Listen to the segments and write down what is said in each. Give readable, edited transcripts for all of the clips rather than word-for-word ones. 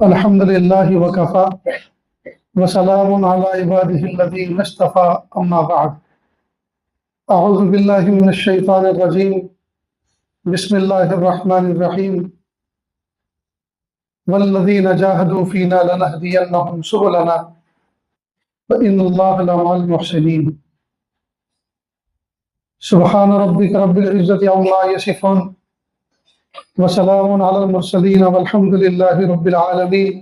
الحمد لله وكفى وسلام على عباده الذين اصطفى أما بعد أعوذ بالله من الشيطان الرجيم بسم الله الرحمن الرحيم والذين جاهدوا فينا لنهدينهم سبلنا وإن الله لمع المحسنين سبحان ربك رب العزة عما يصفون وسلام على المرسلين والحمد لله رب العالمين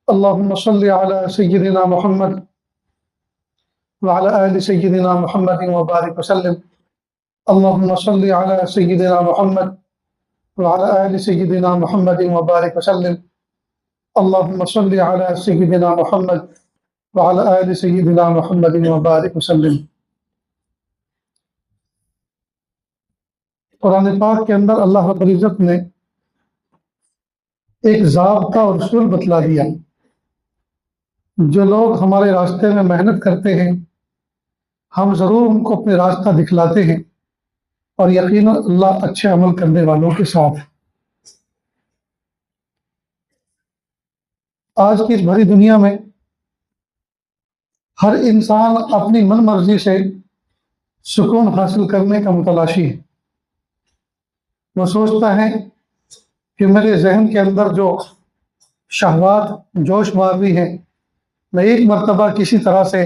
اللهم صل على سيدنا محمد وعلى آل سيدنا محمد وبارك وسلم اللهم صل على سيدنا محمد وعلى آل سيدنا محمد وبارك وسلم اللهم صل على سيدنا محمد وعلى آل سيدنا محمد وبارك وسلم۔ قرآن پاک کے اندر اللہ رب العزت نے ایک ضابطہ اور اصول بتلا دیا۔ جو لوگ ہمارے راستے میں محنت کرتے ہیں ہم ضرور ان کو اپنے راستہ دکھلاتے ہیں، اور یقیناً اللہ اچھے عمل کرنے والوں کے ساتھ۔ آج کی اس بھری دنیا میں ہر انسان اپنی من مرضی سے سکون حاصل کرنے کا متلاشی ہے۔ وہ سوچتا ہے کہ میرے ذہن کے اندر جو شہوات جوش مار رہی ہیں، میں ایک مرتبہ کسی طرح سے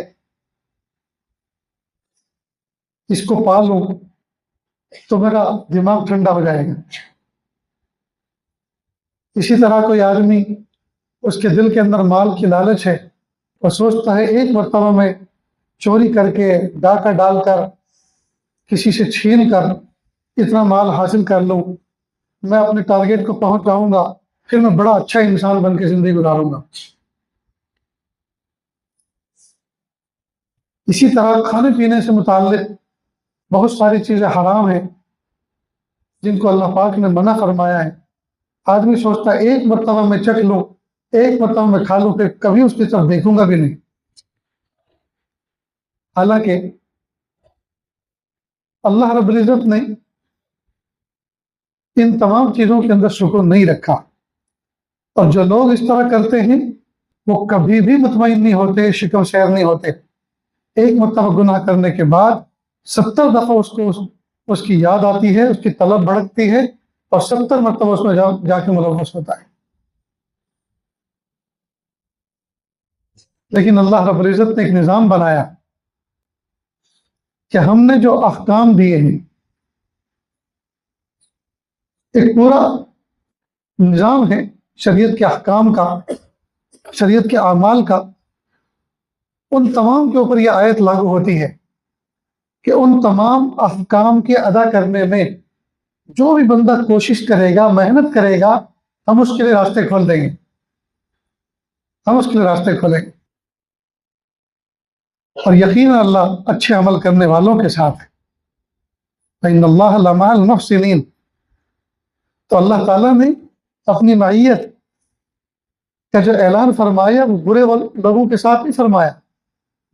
اس کو پا لوں تو میرا دماغ ٹھنڈا ہو جائے گا۔ اسی طرح کوئی آدمی، اس کے دل کے اندر مال کی لالچ ہے، وہ سوچتا ہے ایک مرتبہ میں چوری کر کے، ڈاکہ ڈال کر، کسی سے چھین کر اتنا مال حاصل کر لوں، میں اپنے ٹارگیٹ کو پہنچ جاؤں گا، پھر میں بڑا اچھا انسان بن کے زندگی گزاروں گا۔ اسی طرح کھانے پینے سے متعلق بہت ساری چیزیں حرام ہیں جن کو اللہ پاک نے منع فرمایا ہے۔ آدمی سوچتا ہے ایک مرتبہ میں چکھ لوں، ایک مرتبہ میں کھا لوں، پھر کبھی اس کی طرف دیکھوں گا بھی نہیں۔ حالانکہ اللہ رب العزت نے ان تمام چیزوں کے اندر سکون نہیں رکھا، اور جو لوگ اس طرح کرتے ہیں وہ کبھی بھی مطمئن نہیں ہوتے، شکم شیر نہیں ہوتے۔ ایک مرتبہ گناہ کرنے کے بعد 70 دفعہ اس کو اس کی یاد آتی ہے، اس کی طلب بھڑکتی ہے، اور 70 مرتبہ اس میں جا کے ملوث ہوتا ہے۔ لیکن اللہ رب العزت نے ایک نظام بنایا کہ ہم نے جو احکام دیے ہیں، ایک پورا نظام ہے شریعت کے احکام کا، شریعت کے اعمال کا۔ ان تمام کے اوپر یہ آیت لاگو ہوتی ہے کہ ان تمام احکام کے ادا کرنے میں جو بھی بندہ کوشش کرے گا، محنت کرے گا، ہم اس کے لیے راستے کھول دیں گے، ہم اس کے لیے راستے کھولیں گے۔ اور یقیناً اللہ اچھے عمل کرنے والوں کے ساتھ ہے۔ فإن اللہ لمع المحسنین۔ تو اللہ تعالیٰ نے اپنی معیت کا جو اعلان فرمایا وہ برے لوگوں کے ساتھ نہیں فرمایا،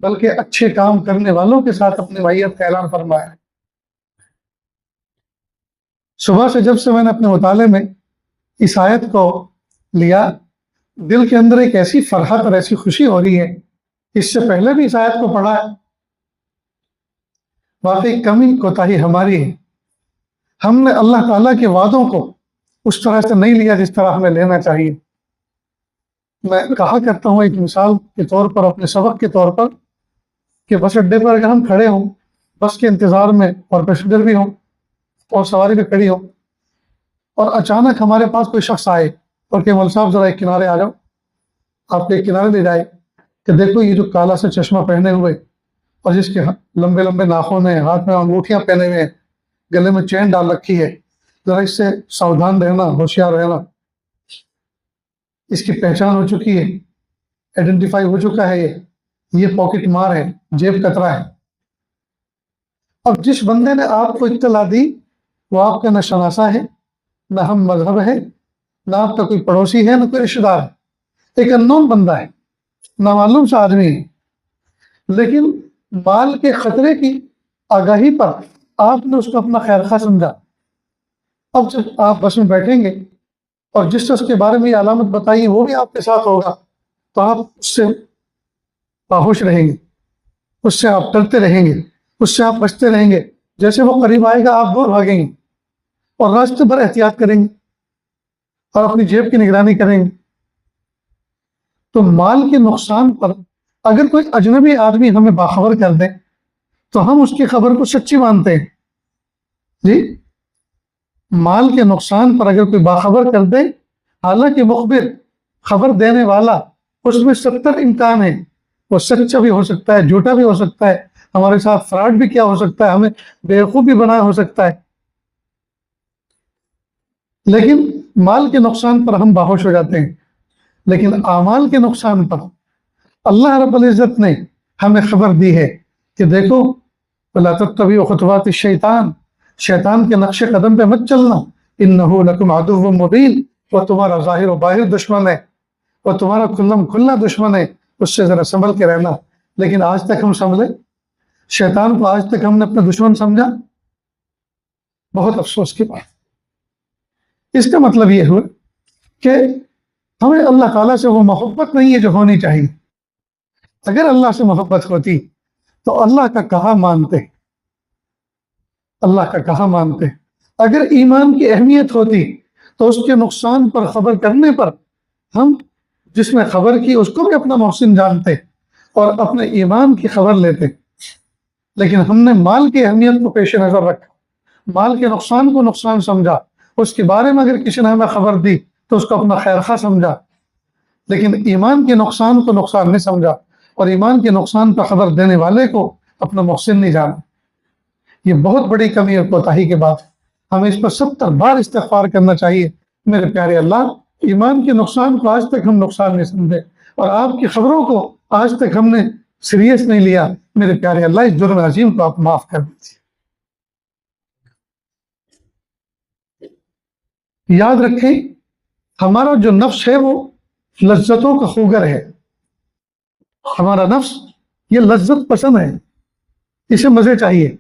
بلکہ اچھے کام کرنے والوں کے ساتھ اپنی معیت کا اعلان فرمایا۔ صبح سے جب سے میں نے اپنے مطالعے میں اس آیت کو لیا، دل کے اندر ایک ایسی فرحت اور ایسی خوشی ہو رہی ہے۔ اس سے پہلے بھی اس آیت کو پڑھا ہے۔ واقعی کمی کوتاہی ہماری ہے، ہم نے اللہ تعالیٰ کے وعدوں کو اس طرح سے نہیں لیا جس طرح ہمیں لینا چاہیے۔ میں کہا کرتا ہوں ایک مثال کے طور پر، اپنے سبق کے طور پر، کہ بس اڈے پر اگر ہم کھڑے ہوں، بس کے انتظار میں، اور پیسنجر بھی ہوں اور سواری بھی کھڑی ہو، اور اچانک ہمارے پاس کوئی شخص آئے اور کہ مول صاحب ذرا ایک کنارے آ جاؤ، آپ کو ایک کنارے لے جائے کہ دیکھو یہ جو کالا سے چشمہ پہنے ہوئے اور جس کے لمبے لمبے ناخن ہیں، ہاتھ میں انگوٹھیاں پہنے ہوئے ہیں، گلے میں چین ڈال رکھی ہے، ذرا اس سے ساودھان رہنا، ہوشیار رہنا۔ اس کی پہچان ہو چکی ہے، آئیڈینٹیفائی ہو چکا ہے، یہ پاکٹ مار ہے، جیب کترا ہے۔ اب جس بندے نے آپ کو اطلاع دی وہ آپ کا نہ شناسہ ہے، نہ ہم مذہب ہے، نہ آپ کا کوئی پڑوسی ہے، نہ کوئی رشتہ دار ہے، ایک اننون بندہ ہے، نامعلوم سا آدمی ہے، لیکن مال کے خطرے کی آگاہی پر آپ نے اس کو اپنا خیر خواہ سمجھا۔ اب جب آپ بس میں بیٹھیں گے اور جس شخص کے بارے میں یہ علامت بتائی وہ بھی آپ کے ساتھ ہوگا تو آپ اس سے باہوش رہیں گے، اس سے آپ ڈرتے رہیں گے، اس سے آپ بچتے رہیں گے، جیسے وہ قریب آئے گا آپ دور بھاگیں گے اور راستے پر احتیاط کریں گے اور اپنی جیب کی نگرانی کریں گے۔ تو مال کے نقصان پر اگر کوئی اجنبی آدمی ہمیں باخبر کر دے تو ہم اس کی خبر کو سچی مانتے ہیں جی۔ مال کے نقصان پر اگر کوئی باخبر کر دے، حالانکہ مخبر خبر دینے والا اس میں 70 امکان ہے، وہ سچا بھی ہو سکتا ہے، جھوٹا بھی ہو سکتا ہے، ہمارے ساتھ فراڈ بھی کیا ہو سکتا ہے، ہمیں بیوقوف بھی بنا ہو سکتا ہے، لیکن مال کے نقصان پر ہم باہوش ہو جاتے ہیں۔ لیکن اعمال کے نقصان پر اللہ رب العزت نے ہمیں خبر دی ہے کہ دیکھو وَلَا تَتَّبِعُوا خُطُوَاتِ الشَّيْطَانِ، شیطان کے نقش قدم پہ مت چلنا، اِنَّهُ لَكُمْ عَدُوٌّ مُبِينٌ، وہ تمہارا ظاہر و باہر دشمن ہے، وہ تمہارا کھلم کھلا دشمن ہے، اس سے ذرا سنبھل کے رہنا۔ لیکن آج تک ہم سنبھلے؟ شیطان کو آج تک ہم نے اپنا دشمن سمجھا؟ بہت افسوس کی بات۔ اس کا مطلب یہ ہوا کہ ہمیں اللہ تعالیٰ سے وہ محبت نہیں ہے جو ہونی چاہیے۔ اگر اللہ سے محبت ہوتی تو اللہ کا کہا مانتے، اللہ کا کہا مانتے۔ اگر ایمان کی اہمیت ہوتی تو اس کے نقصان پر خبر کرنے پر ہم جس نے خبر کی اس کو بھی اپنا محسن جانتے اور اپنے ایمان کی خبر لیتے، لیکن ہم نے مال کی اہمیت کو پیش نظر رکھا، مال کے نقصان کو نقصان سمجھا، اس کے بارے میں اگر کسی نے ہمیں خبر دی تو اس کو اپنا خیر خواہ سمجھا، لیکن ایمان کے نقصان کو نقصان نہیں سمجھا اور ایمان کے نقصان پر خبر دینے والے کو اپنا محسن نہیں جانا۔ یہ بہت بڑی کمی اور کوتاہی کے بات ہے، ہمیں اس پر 70 بار استغفار کرنا چاہیے۔ میرے پیارے اللہ، ایمان کے نقصان کو آج تک ہم نقصان نہیں سمجھے اور آپ کی خبروں کو آج تک ہم نے سیریس نہیں لیا۔ میرے پیارے اللہ، اس جرم عظیم کو آپ معاف کر دیجیے۔ یاد رکھیں، ہمارا جو نفس ہے وہ لذتوں کا خوگر ہے۔ ہمارا نفس یہ لذت پسند ہے، اسے مزے چاہیے،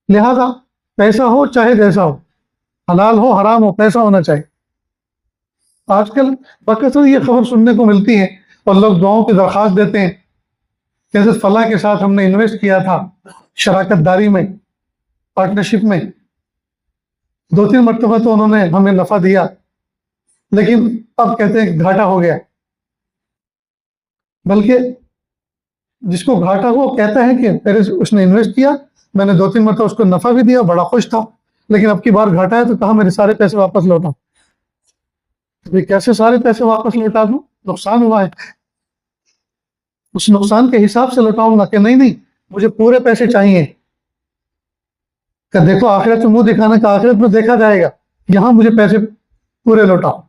لہذا پیسہ ہو چاہے جیسا ہو، حلال ہو حرام ہو، پیسہ ہونا چاہیے۔ آج کل بکثرت یہ خبر سننے کو ملتی ہے اور لوگ دعاؤں کی درخواست دیتے ہیں، جیسے فلاں کے ساتھ ہم نے انویسٹ کیا تھا شراکت داری میں، پارٹنرشپ میں، 2-3 مرتبہ تو انہوں نے ہمیں نفع دیا، لیکن اب کہتے ہیں کہ گھاٹا ہو گیا۔ بلکہ جس کو گھاٹا ہوا وہ کہتا ہے کہ پہلے اس نے انویسٹ کیا، میں نے 2-3 مرتبہ اس کو نفع بھی دیا، بڑا خوش تھا، لیکن اب کی بار گھاٹا ہے تو کہا میرے سارے پیسے واپس لوٹا۔ کیسے سارے پیسے واپس لوٹا دوں؟ نقصان ہوا ہے، اس نقصان کے حساب سے لوٹاؤں گا کہ نہیں مجھے پورے پیسے چاہیے۔ کہ دیکھو آخرت میں منہ دکھانا کا آخرت میں دیکھا جائے گا، یہاں مجھے پیسے پورے لوٹاؤ۔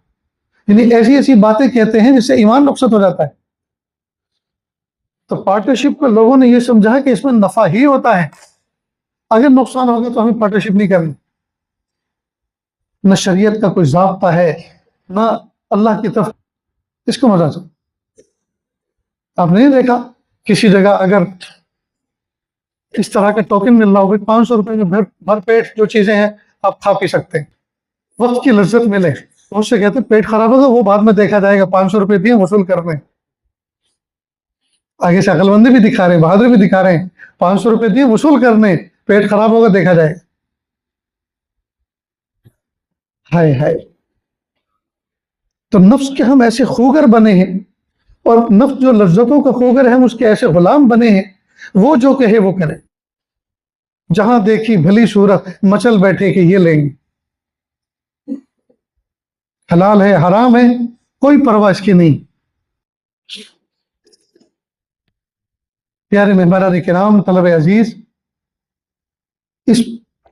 یعنی ایسی ایسی باتیں کہتے ہیں جس سے ایمان رخصت ہو جاتا ہے۔ تو پارٹنرشپ کو لوگوں نے یہ سمجھا کہ اس میں نفع ہی ہوتا ہے، اگر نقصان ہوگا تو ہمیں پارٹنرشپ نہیں کرنی۔ نہ شریعت کا کوئی ضابطہ ہے، نہ اللہ کی طرف، اس کو مزہ چاہو۔ آپ نے نہیں دیکھا کسی جگہ اگر اس طرح کا ٹوکن مل رہا ہو، 500 روپے میں بھر پیٹ جو چیزیں ہیں آپ کھا پی سکتے ہیں، وقت کی لذت ملے، اس سے کہتے ہیں پیٹ خراب ہوگا وہ بعد میں دیکھا جائے گا، 500 روپے دیے وصول کرنے، آگے سے عقل مندی بھی دکھا رہے ہیں، بہادری بھی دکھا رہے ہیں، 500 روپے دیے وصول کرنے، پیٹ خراب ہوگا دیکھا جائے گا۔ ہائے ہائے، تو نفس کے ہم ایسے خوگر بنے ہیں، اور نفس جو لذتوں کا خوگر ہے ہم اس کے ایسے غلام بنے ہیں، وہ جو کہے وہ کرے، جہاں دیکھی بھلی صورت مچل بیٹھے کہ یہ لیں گے، حلال ہے حرام ہے کوئی پرواہ اس کی نہیں۔ پیارے مہمانان کرام، طلبہ عزیز، اس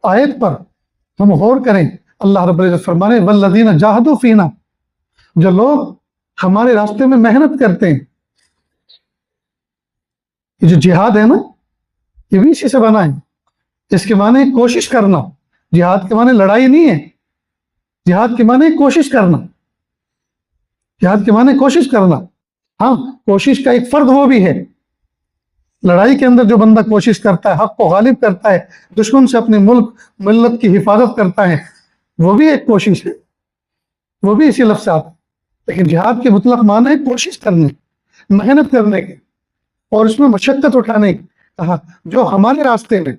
آیت پر ہم غور کریں۔ اللہ رب العزت فرمانے والذین جاہدوا فینا، جو لوگ ہمارے راستے میں محنت کرتے ہیں، یہ جو جہاد ہے نا یہ بھی اسی سے بنا ہے۔ اس کے معنی کوشش کرنا، جہاد کے معنی لڑائی نہیں ہے، جہاد کے معنی کوشش کرنا، جہاد کے معنی کوشش کرنا۔ ہاں، کوشش کا ایک فرد وہ بھی ہے، لڑائی کے اندر جو بندہ کوشش کرتا ہے، حق کو غالب کرتا ہے، دشمن سے اپنے ملک ملت کی حفاظت کرتا ہے، وہ بھی ایک کوشش ہے۔ وہ بھی اسی لفظ سے آتا ہے. لیکن جہاد کے مطلق معنی ہے کوشش کرنے، محنت کرنے کے، اور اس میں مشقت اٹھانے کی. کہا جو ہمارے راستے میں،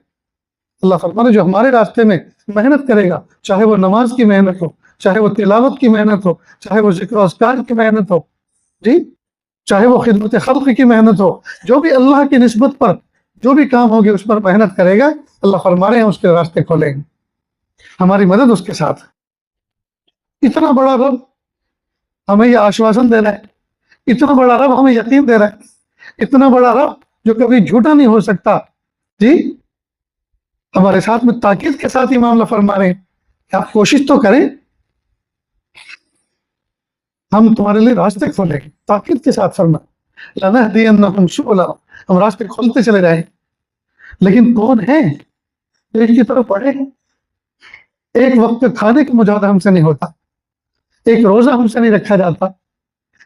اللہ فرمانے جو ہمارے راستے میں محنت کرے گا، چاہے وہ نماز کی محنت ہو، چاہے وہ تلاوت کی محنت ہو، چاہے وہ ذکر و اذکار کی محنت ہو، جی، چاہے وہ خدمت خلق کی محنت ہو، جو بھی اللہ کی نسبت پر جو بھی کام ہوگی اس پر محنت کرے گا، اللہ فرما رہے ہیں اس کے راستے کھولیں گے، ہماری مدد اس کے ساتھ. اتنا بڑا رب ہمیں یہ آشواسن دے رہا ہے، اتنا بڑا رب ہمیں یقین دے رہا ہے، اتنا بڑا رب جو کبھی جھوٹا نہیں ہو سکتا، جی، ہمارے ساتھ میں تاکید کے ساتھ یہ معاملہ فرما رہے ہیں کہ آپ کوشش تو کریں، ہم تمہارے لیے راستے کھولیں گے. تاکید کے ساتھ فرما لَنَهْدِيَنَّهُمْ سُبُلَنَا، ہم راستے کھولتے چلے جائیں. لیکن کون ہے جو اس کی طرف پڑھے؟ ایک وقت کھانے کا مجاہدہ ہم سے نہیں ہوتا، ایک روزہ ہم سے نہیں رکھا جاتا،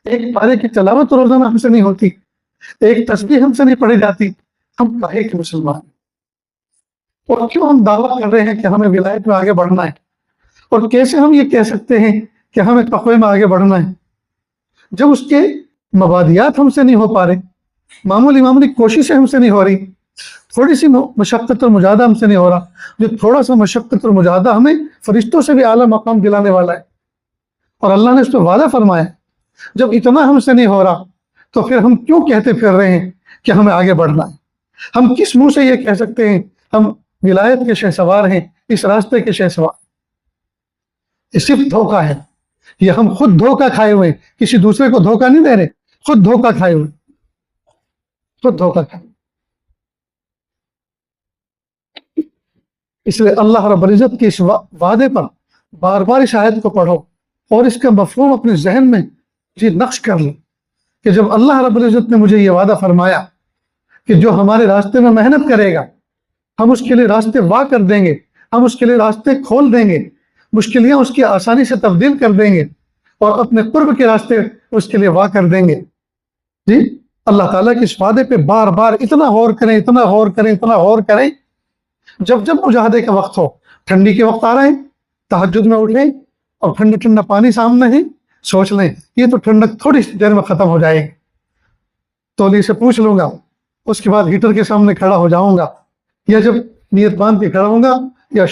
ایک پارے کی تلاوت روزانہ ہم سے نہیں ہوتی، ایک تسبیح ہم سے نہیں پڑھی جاتی. ہم کہے کہ مسلمان، اور کیوں ہم دعویٰ کر رہے ہیں کہ ہمیں ولایت میں آگے بڑھنا ہے؟ اور کیسے ہم یہ کہہ سکتے ہیں کہ ہمیں تقوی میں آگے بڑھنا ہے جب اس کے مبادیات ہم سے نہیں ہو پا رہے، معمولی کوششیں ہم سے نہیں ہو رہی، تھوڑی سی مشقت اور مجاہدہ ہم سے نہیں ہو رہا، جو تھوڑا سا مشقت اور مجاہدہ ہمیں فرشتوں سے بھی اعلیٰ مقام دلانے والا ہے. اور اللہ نے اس پہ وعدہ فرمایا جب اتنا ہم سے نہیں ہو رہا تو پھر ہم کیوں کہتے پھر رہے ہیں کہ ہمیں آگے بڑھنا ہے؟ ہم کس منہ سے یہ کہہ سکتے ہیں ہم ولایت کے شہسوار ہیں، اس راستے کے شہسوار؟ یہ صرف دھوکہ ہے، یہ ہم خود دھوکہ کھائے ہوئے، کسی دوسرے کو دھوکہ نہیں دے رہے، خود دھوکہ کھائے ہوئے، خود دھوکہ کھائے. اس لیے اللہ رب العزت کے اس وعدے پر بار بار اس آیت کو پڑھو اور اس کا مفہوم اپنے ذہن میں جی نقش کر لو کہ جب اللہ رب العزت نے مجھے یہ وعدہ فرمایا کہ جو ہمارے راستے میں محنت کرے گا ہم اس کے لیے راستے واہ کر دیں گے، ہم اس کے لیے راستے کھول دیں گے، مشکلیاں اس کی آسانی سے تبدیل کر دیں گے، اور اپنے قرب کے راستے اس کے لیے واہ کر دیں گے. جی، اللہ تعالیٰ کے اس وعدے پہ بار بار اتنا غور کریں، اتنا غور کریں، اتنا غور کریں. جب جب مجاہدے کا وقت ہو، ٹھنڈی کے وقت آ رہے ہیں، تہجد میں اٹھیں اور ٹھنڈا ٹھنڈا پانی سامنے ہے، سوچ لیں یہ تو ٹھنڈک تھوڑی سی دیر میں ختم ہو جائے گی، تولی سے پوچھ لوں گا، اس کے بعد ہیٹر کے سامنے کھڑا ہو جاؤں گا، یا جب نیت باندھ کے کھڑا ہوں گا یا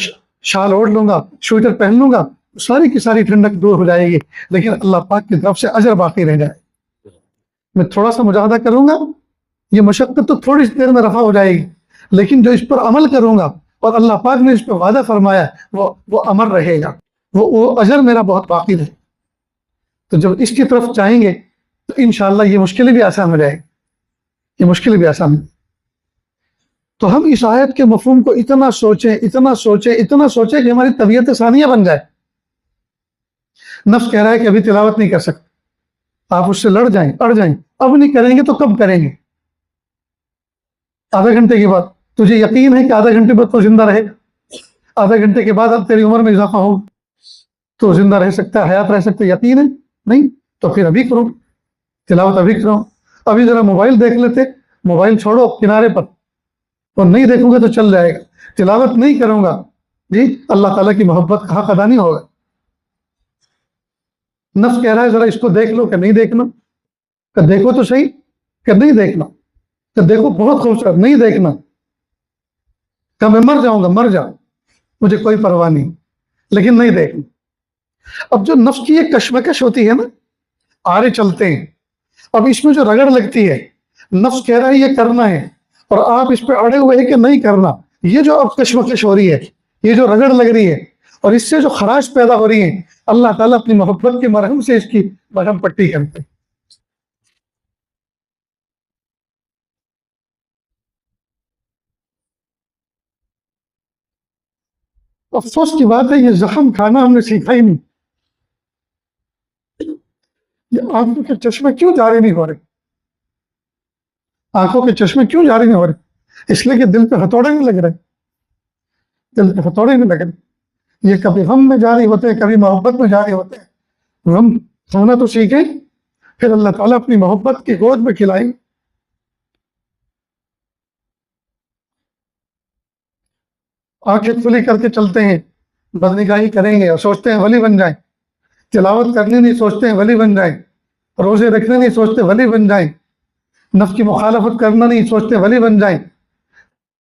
شال اوڑھ لوں گا، سویٹر پہن لوں گا، ساری کی ساری ٹھنڈک دور ہو جائے گی. لیکن اللہ پاک کی طرف سے اجر باقی رہ جائے. میں تھوڑا سا مجاہدہ کروں گا، یہ مشقت تو تھوڑی سی دیر میں رفع ہو جائے گی، لیکن جو اس پر عمل کروں گا اور اللہ پاک نے اس پہ وعدہ فرمایا وہ امر رہے گا، وہ اجر میرا بہت باقی ہے. تو جب اس کی طرف چاہیں گے تو انشاءاللہ یہ مشکلیں بھی آسان ہو جائے گی، یہ مشکلیں بھی آسان ہو. تو ہم اس آیت کے مفہوم کو اتنا سوچیں، اتنا سوچیں، اتنا سوچیں کہ ہماری طبیعت ثانیہ بن جائے. نفس کہہ رہا ہے کہ ابھی تلاوت نہیں کر سکتے، آپ اس سے لڑ جائیں، اڑ جائیں، اب نہیں کریں گے تو کب کریں گے؟ آدھے گھنٹے کے بعد تجھے یقین ہے کہ آدھے گھنٹے بعد تو زندہ رہے گا، آدھے گھنٹے کے بعد اب تیری عمر میں اضافہ ہوگا تو زندہ رہ سکتا ہے، حیات رہ سکتا ہے، یقین ہے نہیں تو پھر ابھی کرو تلاوت، ابھی کرو. ابھی ذرا موبائل دیکھ لیتے، موبائل چھوڑو کنارے پر، اور نہیں دیکھوں گا تو چل جائے گا. تلاوت نہیں کروں گا، جی، اللہ تعالیٰ کی محبت کا حق ادا نہیں ہوگا. نفس کہہ رہا ہے ذرا اس کو دیکھ لو، کہ نہیں دیکھنا، کہ دیکھو تو صحیح، کہ نہیں دیکھنا، کہ دیکھو بہت خوبصورت، نہیں دیکھنا، کہ میں مر جاؤں گا، مر جاؤں، مجھے کوئی پرواہ نہیں، لیکن نہیں دیکھنا. اب جو نفس کی ایک کشمکش ہوتی ہے نا، آرے چلتے ہیں، اب اس میں جو رگڑ لگتی ہے، نفس کہہ رہا ہے یہ کرنا ہے اور آپ اس پہ اڑے ہوئے ہیں کہ نہیں کرنا. یہ جو اب کشمکش ہو رہی ہے، یہ جو رگڑ لگ رہی ہے اور اس سے جو خراش پیدا ہو رہی ہے، اللہ تعالیٰ اپنی محبت کے مرہم سے اس کی مرہم پٹی کرتے ہیں. افسوس کی بات ہے یہ زخم کھانا ہم نے سیکھا ہی نہیں. یہ آنکھوں کے چشمے کیوں جاری نہیں ہو رہے؟ آنکھوں کے چشمے کیوں جاری نہیں ہو رہے؟ اس لیے کہ دل پہ ہتھوڑے نہیں لگ رہے، دل پہ ہتھوڑے نہیں لگ رہے. یہ کبھی غم میں جاری ہوتے ہیں، کبھی محبت میں جاری ہوتے ہیں. غم کھانا تو سیکھیں، پھر اللہ تعالیٰ اپنی محبت کی گود میں کھلائیں. آنکھیں کھلی کر کے چلتے ہیں، بدنگاہی کریں گے اور سوچتے ہیں ولی بن جائیں. تلاوت کرنے نہیں سوچتے ہیں ولی بن جائیں، روزے رکھنے نہیں سوچتے ولی بن جائیں، نفس کی مخالفت کرنا نہیں سوچتے ولی بن جائیں،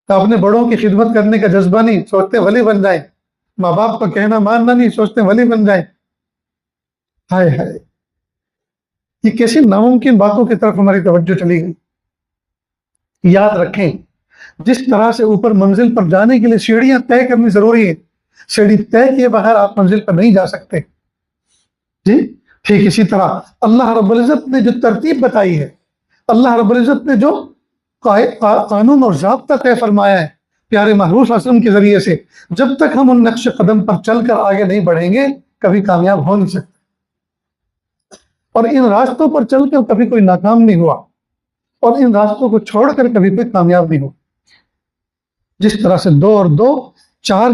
اپنے بڑوں کی خدمت کرنے کا جذبہ نہیں سوچتے ولی بن جائیں، ماں باپ کا کہنا ماننا نہیں سوچتے ولی بن جائیں۔ ہائے ہائے، یہ کیسی ناممکن باتوں کی طرف ہماری توجہ چلی گئی۔ یاد رکھیں، جس طرح سے اوپر منزل پر جانے کے لیے سیڑھیاں طے کرنی ضروری ہے، سیڑھی طے کیے بغیر آپ منزل پر نہیں جا سکتے جی۔ ٹھیک اسی طرح اللہ رب العزت نے جو ترتیب بتائی ہے، اللہ رب العزت نے جو قانون اور ضابطہ طے فرمایا ہے پیارے محبوب صلی اللہ علیہ وسلم کے ذریعے سے، جب تک ہم ان نقش قدم پر چل کر آگے نہیں بڑھیں گے کبھی کامیاب ہو نہیں سکتے، اور ان راستوں پر چل کر کبھی کوئی ناکام نہیں ہوا، اور ان راستوں کو چھوڑ کر کبھی کوئی کامیاب نہیں ہوا۔ جس طرح سے 2 اور 2 4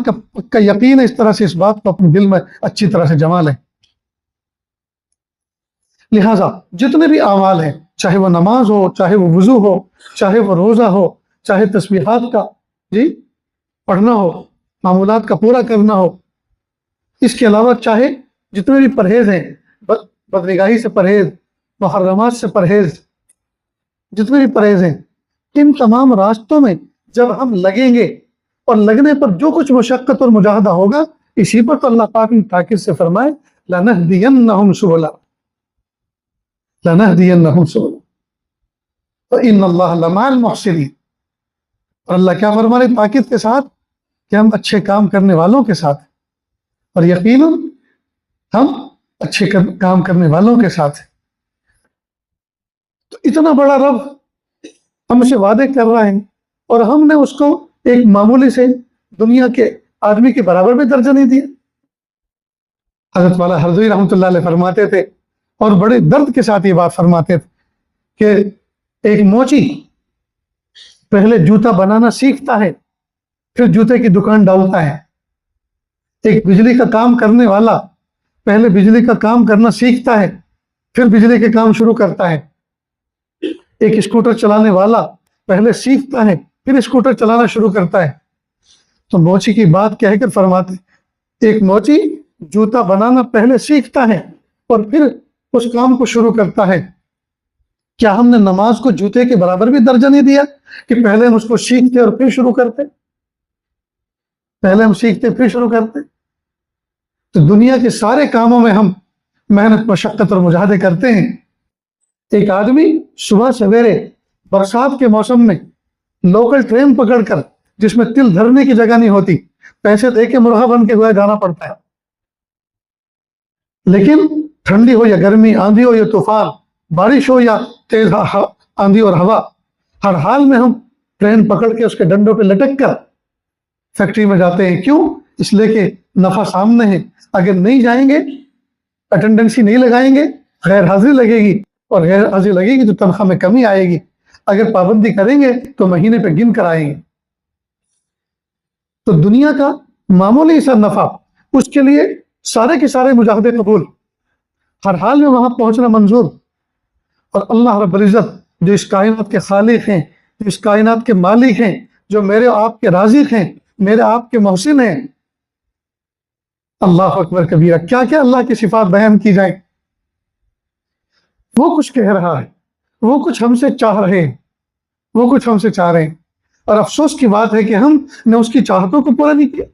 کا یقین ہے، اس طرح سے اس بات کو اپنے دل میں اچھی طرح سے جما لیں۔ لہٰذا جتنے بھی اعمال ہیں، چاہے وہ نماز ہو، چاہے وہ وضو ہو، چاہے وہ روزہ ہو، چاہے تسبیحات کا پڑھنا ہو، معمولات کا پورا کرنا ہو، اس کے علاوہ چاہے جتنے بھی پرہیز ہیں، بدنگاہی سے پرہیز، محرمات سے پرہیز، جتنے بھی پرہیز ہیں، ان تمام راستوں میں جب ہم لگیں گے اور لگنے پر جو کچھ مشقت اور مجاہدہ ہوگا، اسی پر تو اللہ پاک نے تاکید سے فرمائے لَنَهْدِيَنَّهُمْ سُبُلَنَا لَنَهْدِيَنَّهُمْ سُبُلَنَا وَإِنَّ اللَّهَ لَمَعَ الْمُحْسِنِينَ۔ اور اللہ کیا فرما رہے تاکید کے ساتھ کہ ہم اچھے کام کرنے والوں کے ساتھ، اور یقیناً ہم اچھے کام کرنے والوں کے ساتھ ہیں۔ تو اتنا بڑا رب ہم سے وعدے کر رہا ہے، اور ہم نے اس کو ایک معمولی سے دنیا کے آدمی کے برابر بھی درجہ نہیں دیا۔ حضرت والا حضوری رحمۃ اللہ علیہ فرماتے تھے، اور بڑے درد کے ساتھ یہ بات فرماتے تھے، کہ ایک موچی پہلے جوتا بنانا سیکھتا ہے، پھر جوتے کی دکان ڈالتا ہے۔ ایک بجلی کا کام کرنے والا پہلے بجلی کا کام کرنا سیکھتا ہے، پھر بجلی کے کام شروع کرتا ہے۔ ایک اسکوٹر چلانے والا پہلے سیکھتا ہے، پھر اسکوٹر چلانا شروع کرتا ہے۔ تو موچی کی بات کہہ کر فرماتے، ایک موچی جوتا بنانا پہلے سیکھتا ہے اور پھر اس کام کو شروع کرتا ہے۔ کیا ہم نے نماز کو جوتے کے برابر بھی درجہ نہیں دیا کہ پہلے ہم اس کو سیکھتے اور پھر شروع کرتے؟ پہلے ہم سیکھتے پھر شروع کرتے۔ تو دنیا کے سارے کاموں میں ہم محنت، مشقت اور مجاہدے کرتے ہیں۔ ایک آدمی صبح سویرے برسات کے موسم میں لوکل ٹرین پکڑ کر، جس میں تل دھرنے کی جگہ نہیں ہوتی، پیسے دے کے مرغا بن کے ہوئے جانا پڑتا ہے، لیکن ٹھنڈی ہو یا گرمی، آندھی ہو یا طوفان، بارش ہو یا تیز آندھی اور ہوا، ہر حال میں ہم ٹرین پکڑ کے اس کے ڈنڈوں پہ لٹک کر فیکٹری میں جاتے ہیں۔ کیوں؟ اس لیے کہ نفع سامنے ہے۔ اگر نہیں جائیں گے، اٹینڈنسی نہیں لگائیں گے، غیر حاضری لگے گی، اور غیر حاضری لگے گی تو تنخواہ میں کمی آئے گی۔ اگر پابندی کریں گے تو مہینے پہ گن کر آئیں گے۔ تو دنیا کا معمولی سا نفع، اس کے لیے سارے کے سارے مجاہدے قبول، ہر حال میں وہاں پہنچنا منظور۔ اور اللہ رب العزت جو اس کائنات کے خالق ہیں، جو اس کائنات کے مالک ہیں، جو میرے آپ کے رازق ہیں، میرے آپ کے محسن ہیں، اللہ اکبر کبیرہ، کیا کیا اللہ کی صفات بیان کی جائیں۔ وہ کچھ کہہ رہا ہے، وہ کچھ ہم سے چاہ رہے ہیں، وہ کچھ ہم سے چاہ رہے ہیں، اور افسوس کی بات ہے کہ ہم نے اس کی چاہتوں کو پورا نہیں کیا۔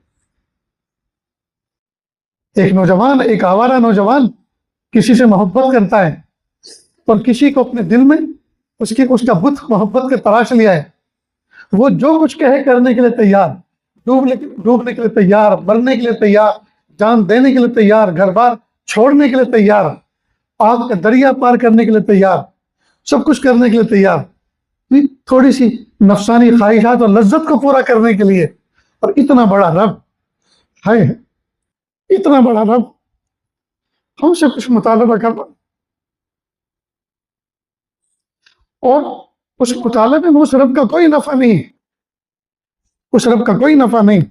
ایک نوجوان، ایک آوارہ نوجوان کسی سے محبت کرتا ہے، اور کسی کو اپنے دل میں اس کا بت محبت کا تراش لیا ہے۔ وہ جو کچھ کہے کرنے کے لیے تیار، ڈوبنے کے لیے تیار، مرنے کے لیے تیار، جان دینے کے لیے تیار، گھر بار چھوڑنے کے لیے تیار، آگ کا دریا پار کرنے کے لیے تیار، سب کچھ کرنے کے لیے تیار، تھوڑی سی نفسانی خواہشات اور لذت کو پورا کرنے کے لیے۔ اور اتنا بڑا رب ہے، اتنا بڑا رب ہم سے کچھ مطالبہ کرنا، اور اس مطالبے میں اس رب کا کوئی نفع نہیں، اس رب کا کوئی نفع نہیں۔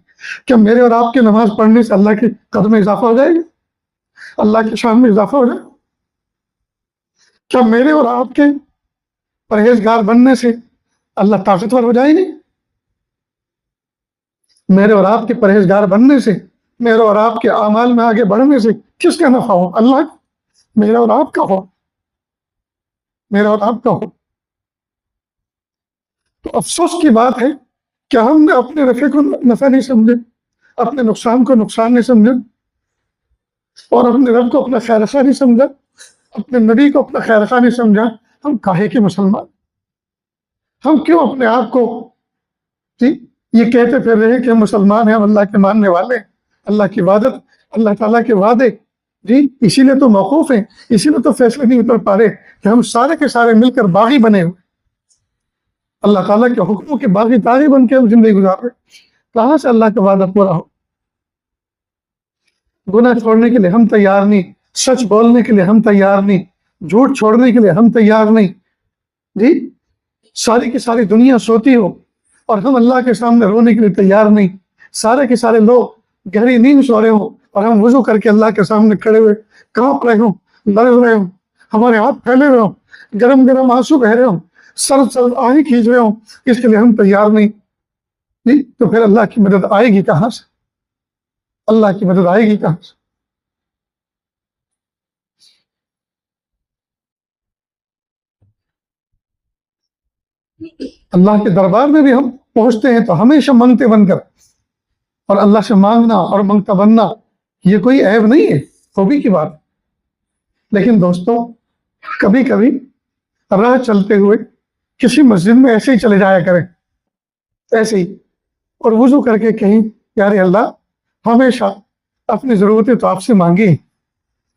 کیا میرے اور آپ کے نماز پڑھنے سے اللہ کے قدر میں اضافہ ہو جائے گا؟ اللہ کی شان میں اضافہ ہو جائے؟ کیا میرے اور آپ کے پرہیزگار بننے سے اللہ طاقتور ہو جائیں گے؟ میرے اور آپ کے پرہیزگار بننے سے میرے اور آپ کے اعمال میں آگے بڑھنے سے کس کا نفع ہو؟ اللہ کا، میرا اور آپ کا ہو، میرا اور آپ کا ہو۔ تو افسوس کی بات ہے کہ ہم نے اپنے نفع کو نفع نہیں سمجھے، اپنے نقصان کو نقصان نہیں سمجھا، اور اپنے رب کو اپنا خیر خواہ نہیں سمجھا، اپنے نبی کو اپنا خیر خواہ نہیں سمجھا۔ ہم کاہے کے مسلمان؟ ہم کیوں اپنے آپ کو جی یہ کہتے پھر رہے ہیں کہ ہم مسلمان ہیں، ہم اللہ کے ماننے والے ہیں، اللہ کی عبادت، اللہ تعالیٰ کے وعدے، جی اسی لیے تو موقوف ہیں، اسی لیے تو فیصلے نہیں اتر پا رہے کہ ہم سارے کے سارے مل کر باغی بنے ہوئے، اللہ تعالیٰ کے حکموں کے باغی داغی بن کے ہم زندگی گزار رہے ہیں۔ کہاں سے اللہ کا وعدہ پورا ہو؟ گناہ چھوڑنے کے لیے ہم تیار نہیں، سچ بولنے کے لیے ہم تیار نہیں، جھوٹ چھوڑنے کے لیے ہم تیار نہیں، جی ساری کی ساری دنیا سوتی ہو اور ہم اللہ کے سامنے رونے کے لیے تیار نہیں، سارے کے سارے لوگ گہری نیند سو رہے ہوں اور ہم وضو کر کے اللہ کے سامنے کھڑے ہوئے کانپ رہے ہوں، لرز رہے ہوں، ہمارے ہاتھ پھیلے ہوئے ہوں، گرم گرم آنسو بہ رہے ہوں، سر سر آہیں کھینچ رہے ہوں، اس کے لیے ہم تیار نہیں، جی تو پھر اللہ کی مدد آئے گی کہاں سے؟ اللہ کی مدد آئے گی کہاں سے؟ اللہ کے دربار میں بھی ہم پہنچتے ہیں تو ہمیشہ منگتے بن کر، اور اللہ سے مانگنا اور منگتا بننا یہ کوئی عیب نہیں ہے، خوبی کی بات۔ لیکن دوستوں کبھی کبھی راہ چلتے ہوئے کسی مسجد میں ایسے ہی چلے جایا کریں، ایسے ہی، اور وضو کر کے کہیں پیارے اللہ ہمیشہ اپنی ضرورتیں تو آپ سے مانگی،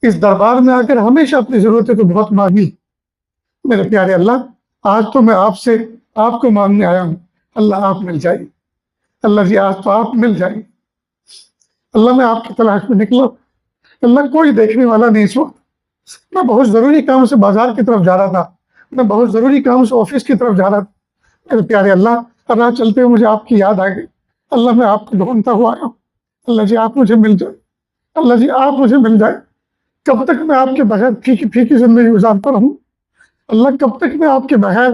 اس دربار میں آ کر ہمیشہ اپنی ضرورتیں تو بہت مانگی، میرے پیارے اللہ آج تو میں آپ سے آپ کو مانگنے آیا ہوں، اللہ آپ مل جائے، اللہ جی آج تو آپ مل جائے، اللہ میں آپ کی تلاش میں نکلا، اللہ کوئی دیکھنے والا نہیں اس وقت، میں بہت ضروری کام سے بازار کی طرف جا رہا تھا، میں بہت ضروری کام سے آفس کی طرف جا رہا تھا، میرے پیارے اللہ راہ چلتے ہوئے مجھے آپ کی یاد آ گئی، اللہ میں آپ کو ڈھونڈتا ہوا آیا ہوں، اللہ جی آپ مجھے مل جائے، اللہ جی آپ مجھے مل جائے، کب تک میں آپ کے بغیر پھیکی پھیکی زندگی گزارتا رہوں؟ اللہ کب تک میں آپ کے بغیر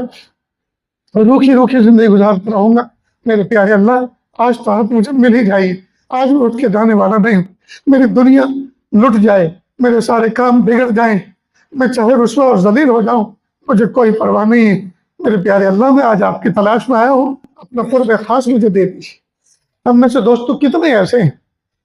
روکھی روکھی زندگی گزارتا رہوں گا؟ میرے پیارے اللہ آج تو آپ مجھے مل ہی جائیے، آج میں اٹھ کے جانے والا نہیں ہوں، میری دنیا لٹ جائے، میرے سارے کام بگڑ جائیں، میں چاہے رسوا اور ذلیل ہو جاؤں، مجھے کوئی پرواہ نہیں ہے، میرے پیارے اللہ میں آج آپ کی تلاش میں آیا ہوں، اپنا قرب خاص مجھے دے دیجیے۔ ہم میں سے دوستوں کتنے ایسے ہیں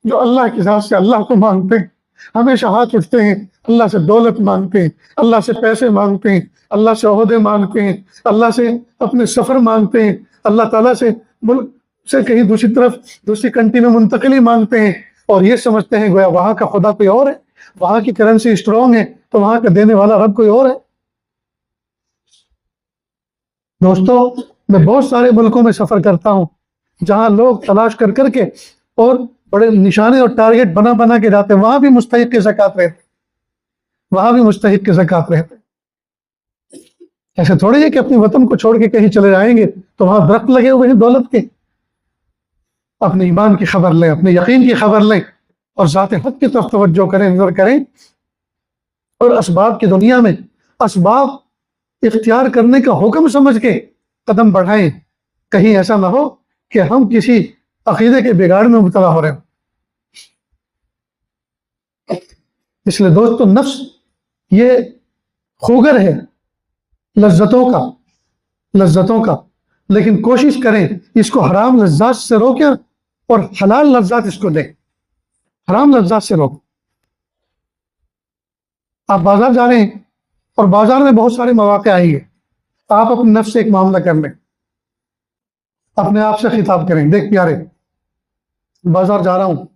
جو اللہ کی ذات سے اللہ کو مانگتے ہیں، ہمیشہ ہاتھ اٹھتے ہیں، اللہ سے دولت مانگتے ہیں، اللہ سے پیسے مانگتے ہیں، اللہ سے عہدے مانگتے ہیں، اللہ سے اپنے سفر مانگتے ہیں، اللہ تعالیٰ سے ملک سے کہیں دوسری طرف دوسری کنٹری میں منتقلی مانگتے ہیں، اور یہ سمجھتے ہیں گویا وہاں کا خدا کوئی اور ہے، وہاں کی کرنسی اسٹرانگ ہے تو وہاں کا دینے والا رب کوئی اور ہے۔ دوستو میں بہت سارے ملکوں میں سفر کرتا ہوں جہاں لوگ تلاش کر کر کے اور بڑے نشانے اور ٹارگٹ بنا بنا کے جاتے ہیں، وہاں بھی مستحق کے زکوٰۃ رہتے، وہاں بھی مستحق کے زکوٰۃ رہتے۔ ایسے تھوڑی ہے کہ اپنے وطن کو چھوڑ کے کہیں چلے جائیں گے تو وہاں درخت لگے ہوئے ہیں دولت کے۔ اپنے ایمان کی خبر لیں، اپنے یقین کی خبر لیں، اور ذات حق کی طرف توجہ کریں، نظر کریں، اور اسباب کی دنیا میں اسباب اختیار کرنے کا حکم سمجھ کے قدم بڑھائیں، کہیں ایسا نہ ہو کہ ہم کسی عقیدے کے بگاڑ میں مبتلا ہو رہے ہیں۔ اس لیے دوستو نفس یہ خوگر ہے لذتوں کا، لیکن کوشش کریں اس کو حرام لذات سے روکیں اور حلال لذات اس کو دیں، حرام لذات سے روکیں۔ آپ بازار جا رہے ہیں اور بازار میں بہت سارے مواقع آئیں گے، آپ اپنے نفس سے ایک معاملہ کر لیں، اپنے آپ سے خطاب کریں، دیکھ پیارے بازار جا رہا ہوں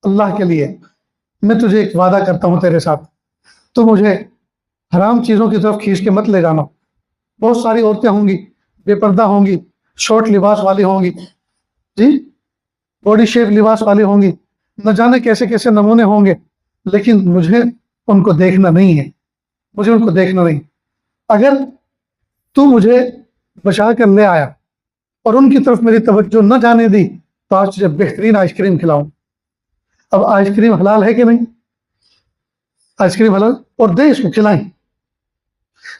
اللہ کے لیے، میں تجھے ایک وعدہ کرتا ہوں تیرے ساتھ، تو مجھے حرام چیزوں کی طرف کھینچ کے مت لے جانا۔ بہت ساری عورتیں ہوں گی، بے پردہ ہوں گی، شارٹ لباس والی ہوں گی، جی باڈی شیپ لباس والی ہوں گی، نہ جانے کیسے کیسے نمونے ہوں گے، لیکن مجھے ان کو دیکھنا نہیں ہے، مجھے ان کو دیکھنا نہیں۔ اگر تو مجھے بچا کر لے آیا اور ان کی طرف میری توجہ نہ جانے دی تو آج تجھے بہترین آئس کریم کھلاؤں۔ اب آئس کریم حلال ہے کہ نہیں؟ آئس کریم حلال، اور دیں اس کو کھلائیں۔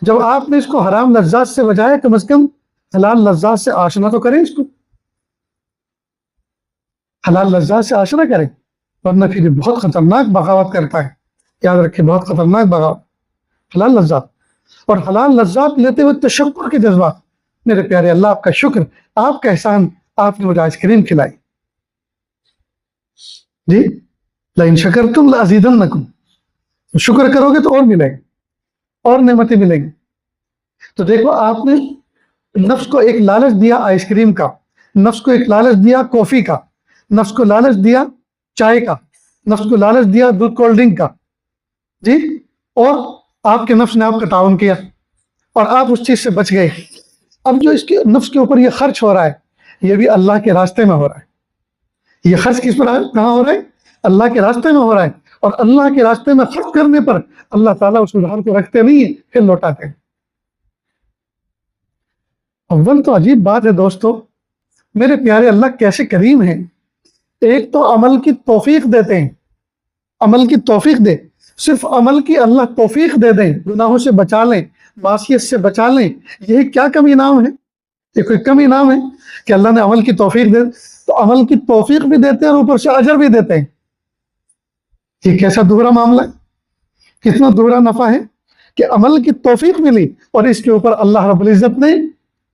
جب آپ نے اس کو حرام لذات سے بچایا کم از کم حلال لذات سے آشنا تو کریں اس کو۔ حلال لذات سے عاشرہ کریں، ورنہ پھر یہ بہت خطرناک بغاوت کرتا ہے. یاد رکھیں، بہت خطرناک بغاوت. حلال لذات، اور حلال لذات لیتے ہوئے تشکر کے جذبات. میرے پیارے اللہ، آپ کا شکر، آپ کا احسان، آپ نے مجھے آئس کریم کھلائی. جی، لئن شکرتم لازیدنکم، شکر کرو گے تو اور ملے گا، اور نعمتیں ملیں گی. تو دیکھو، آپ نے نفس کو ایک لالچ دیا آئس کریم کا، نفس کو ایک لالچ دیا کافی کا، نفس کو لالچ دیا چائے کا، نفس کو لالچ دیا دودھ کولڈ ڈرنک کا. جی، اور آپ کے نفس نے آپ کا تعاون کیا اور آپ اس چیز سے بچ گئے. اب جو اس کے نفس کے اوپر یہ خرچ ہو رہا ہے، یہ بھی اللہ کے راستے میں ہو رہا ہے. یہ خرچ کس پر کہاں ہو رہا ہے؟ اللہ کے راستے میں ہو رہا ہے. اور اللہ کے راستے میں خرچ کرنے پر اللہ تعالیٰ اس ادھار کو رکھتے نہیں ہیں، پھر لوٹاتے ہیں. اول تو عجیب بات ہے دوستو، میرے پیارے اللہ کیسے کریم ہیں. ایک تو عمل کی توفیق دیتے ہیں، عمل کی توفیق دے، صرف عمل کی اللہ توفیق دے دیں، گناہوں سے بچا لیں، معصیت سے بچا لیں. یہی کیا کم انعام ہے؟ یہ کوئی کم انعام ہے کہ اللہ نے عمل کی توفیق دے؟ تو عمل کی توفیق بھی دیتے ہیں اور اوپر سے اجر بھی دیتے ہیں. یہ کیسا دوہرا معاملہ ہے، کتنا دوہرا نفع ہے کہ عمل کی توفیق ملی اور اس کے اوپر اللہ رب العزت نے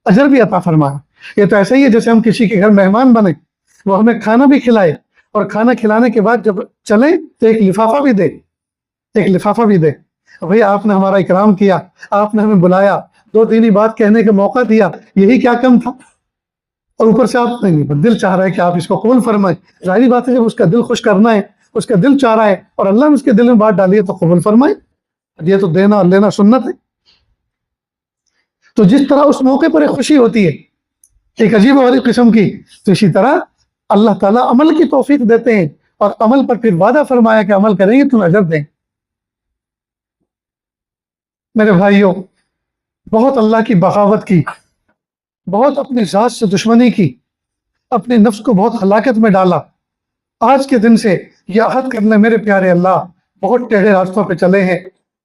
اجر بھی عطا فرمایا. یہ تو ایسا ہی ہے جیسے ہم کسی کے گھر مہمان بنے، وہ ہمیں کھانا بھی کھلائے، اور کھانا کھلانے کے بعد جب چلیں تو ایک لفافہ بھی دے، ایک لفافہ بھی دے. بھئی آپ نے ہمارا اکرام کیا، آپ نے ہمیں بلایا، دو دینی بات کہنے کا موقع دیا، یہی کیا کم تھا؟ اور اوپر سے آپ نہیں، دل چاہ رہا ہے کہ آپ اس کو قبول فرمائیں. ظاہری بات ہے، جب اس کا دل خوش کرنا ہے، اس کا دل چاہ رہا ہے اور اللہ نے اس کے دل میں بات ڈالی ہے تو قبول فرمائیں. یہ تو دینا اور لینا سنت ہے. تو جس طرح اس موقع پر ایک خوشی ہوتی ہے ایک عجیب والی قسم کی، تو اسی طرح اللہ تعالیٰ عمل کی توفیق دیتے ہیں اور عمل پر پھر وعدہ فرمایا کہ عمل کریں گے تم اجر دیں. میرے بھائیوں، بہت اللہ کی بغاوت کی، بہت اپنی ذات سے دشمنی کی، اپنے نفس کو بہت ہلاکت میں ڈالا. آج کے دن سے یہ عہد کرنے میرے پیارے اللہ، بہت ٹیڑھے راستوں پہ چلے ہیں،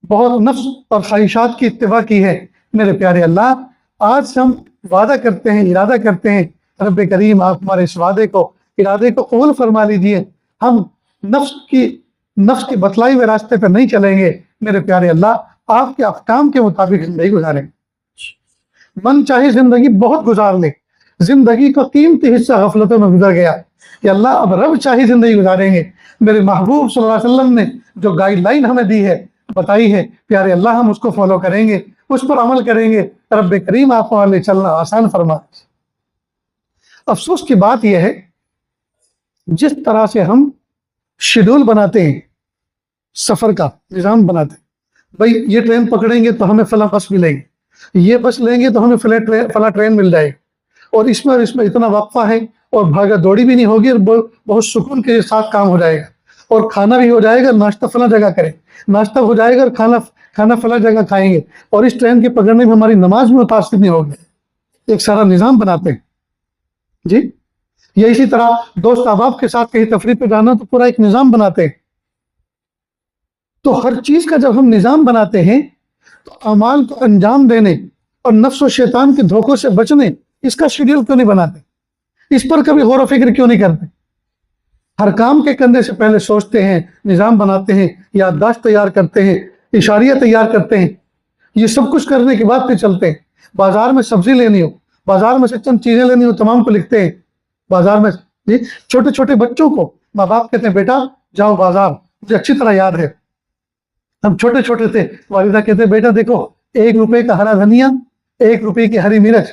بہت نفس اور خواہشات کی اتباع کی ہے. میرے پیارے اللہ، آج سے ہم وعدہ کرتے ہیں، ارادہ کرتے ہیں، رب کریم آپ ہمارے اس وعدے کو، ارادے کو قبول فرما لیجئے. ہم نفس کی بتلائی ہوئے راستے پہ نہیں چلیں گے. میرے پیارے اللہ، آپ کے احکام کے مطابق زندگی گزاریں. من چاہی زندگی بہت گزار لیں، زندگی کا قیمتی حصہ غفلتوں میں گزر گیا کہ اللہ اب رب چاہی زندگی گزاریں گے. میرے محبوب صلی اللہ علیہ وسلم نے جو گائیڈ لائن ہمیں دی ہے، بتائی ہے، پیارے اللہ ہم اس کو فالو کریں گے، اس پر عمل کریں گے. رب کریم آپ ہمارے چلنا آسان فرما. افسوس کی بات یہ ہے، جس طرح سے ہم شیڈول بناتے ہیں، سفر کا نظام بناتے ہیں، بھئی یہ ٹرین پکڑیں گے تو ہمیں فلاں بس ملے گی، یہ بس لیں گے تو ہمیں فلاں ٹرین مل جائے گی، اور اس میں اتنا وقفہ ہے، اور بھاگا دوڑی بھی نہیں ہوگی، اور بہت سکون کے ساتھ کام ہو جائے گا، اور کھانا بھی ہو جائے گا. ناشتہ فلاں جگہ کریں، ناشتہ ہو جائے گا، اور کھانا فلاں جگہ کھائیں گے، اور اس ٹرین کے پکڑنے میں ہماری نماز میں متاثر نہیں ہوگی. ایک سارا نظام بناتے ہیں. جی، یا اسی طرح دوست احباب کے ساتھ کہیں تفریح پہ جانا تو پورا ایک نظام بناتے ہیں. تو ہر چیز کا جب ہم نظام بناتے ہیں تو اعمال کو انجام دینے اور نفس و شیطان کے دھوکوں سے بچنے، اس کا شیڈول کیوں نہیں بناتے؟ اس پر کبھی غور و فکر کیوں نہیں کرتے؟ ہر کام کے کرنے سے پہلے سوچتے ہیں، نظام بناتے ہیں، یادداشت تیار کرتے ہیں، اشاریہ تیار کرتے ہیں. یہ سب کچھ کرنے کے بعد پھر چلتے ہیں. بازار میں سبزی لینی ہو، بازار میں سے چند چیزیں لینی ہو، تمام کو لکھتے ہیں. بازار میں چھوٹے چھوٹے بچوں کو ماں باپ کہتے ہیں بیٹا جاؤ بازار. مجھے اچھی طرح یاد ہے، ہم چھوٹے چھوٹے تھے، والدہ کہتے ہیں بیٹا دیکھو 1 روپے کا ہرا دھنیا، 1 روپے کی ہری مرچ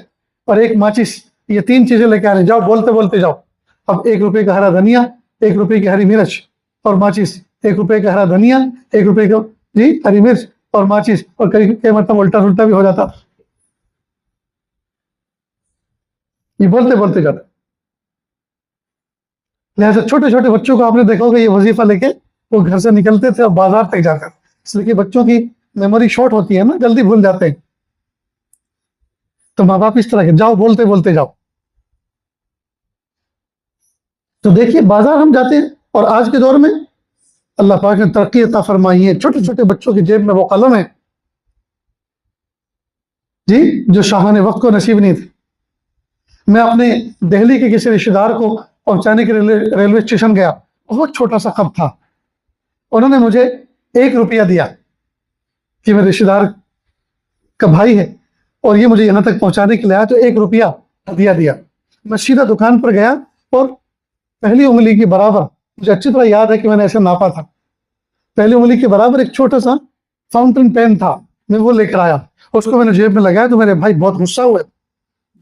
اور 1 ماچس، یہ 3 چیزیں لے کے آ رہے ہیں، جاؤ بولتے بولتے جاؤ. اب 1 روپے کا ہرا دھنیا، 1 روپے کی ہری مرچ اور ماچس، 1 روپے کا ہرا دھنیا، 1 روپے کا ہری مرچ اور ماچس، اور کئی مطلب الٹا بھی ہو جاتا. یہ بولتے بولتے جاتا. لہٰذا چھوٹے چھوٹے بچوں کو آپ نے دیکھا ہوگا یہ وظیفہ لے کے وہ گھر سے نکلتے تھے اور بازار تک جا کر، اس لیے کہ بچوں کی میموری شارٹ ہوتی ہے نا، جلدی بھول جاتے ہیں. تو ماں باپ اس طرح کے جاؤ بولتے بولتے جاؤ. تو دیکھیے بازار ہم جاتے ہیں، اور آج کے دور میں اللہ پاک نے ترقی عطا فرمائی ہے. چھوٹے چھوٹے بچوں کی جیب میں وہ قلم ہے جو شاہان وقت کو نصیب نہیں تھی. میں اپنے دہلی کے کسی رشتہ دار کو پہنچانے کے ریلوے اسٹیشن گیا، بہت چھوٹا سا خط تھا، انہوں نے مجھے 1 روپیہ دیا کہ میرے رشتے دار کا بھائی ہے اور یہ مجھے یہاں تک پہنچانے کے لیے آیا، تو 1 روپیہ ہدیہ دیا۔ میں سیدھا دکان پر گیا اور پہلی انگلی کے برابر، مجھے اچھی طرح یاد ہے کہ میں نے ایسے ناپا تھا، پہلی انگلی کے برابر ایک چھوٹا سا فاؤنٹن پین تھا، میں وہ لے کر آیا، اس کو میں نے جیب میں لگایا تو میرے بھائی بہت غصہ ہوئے،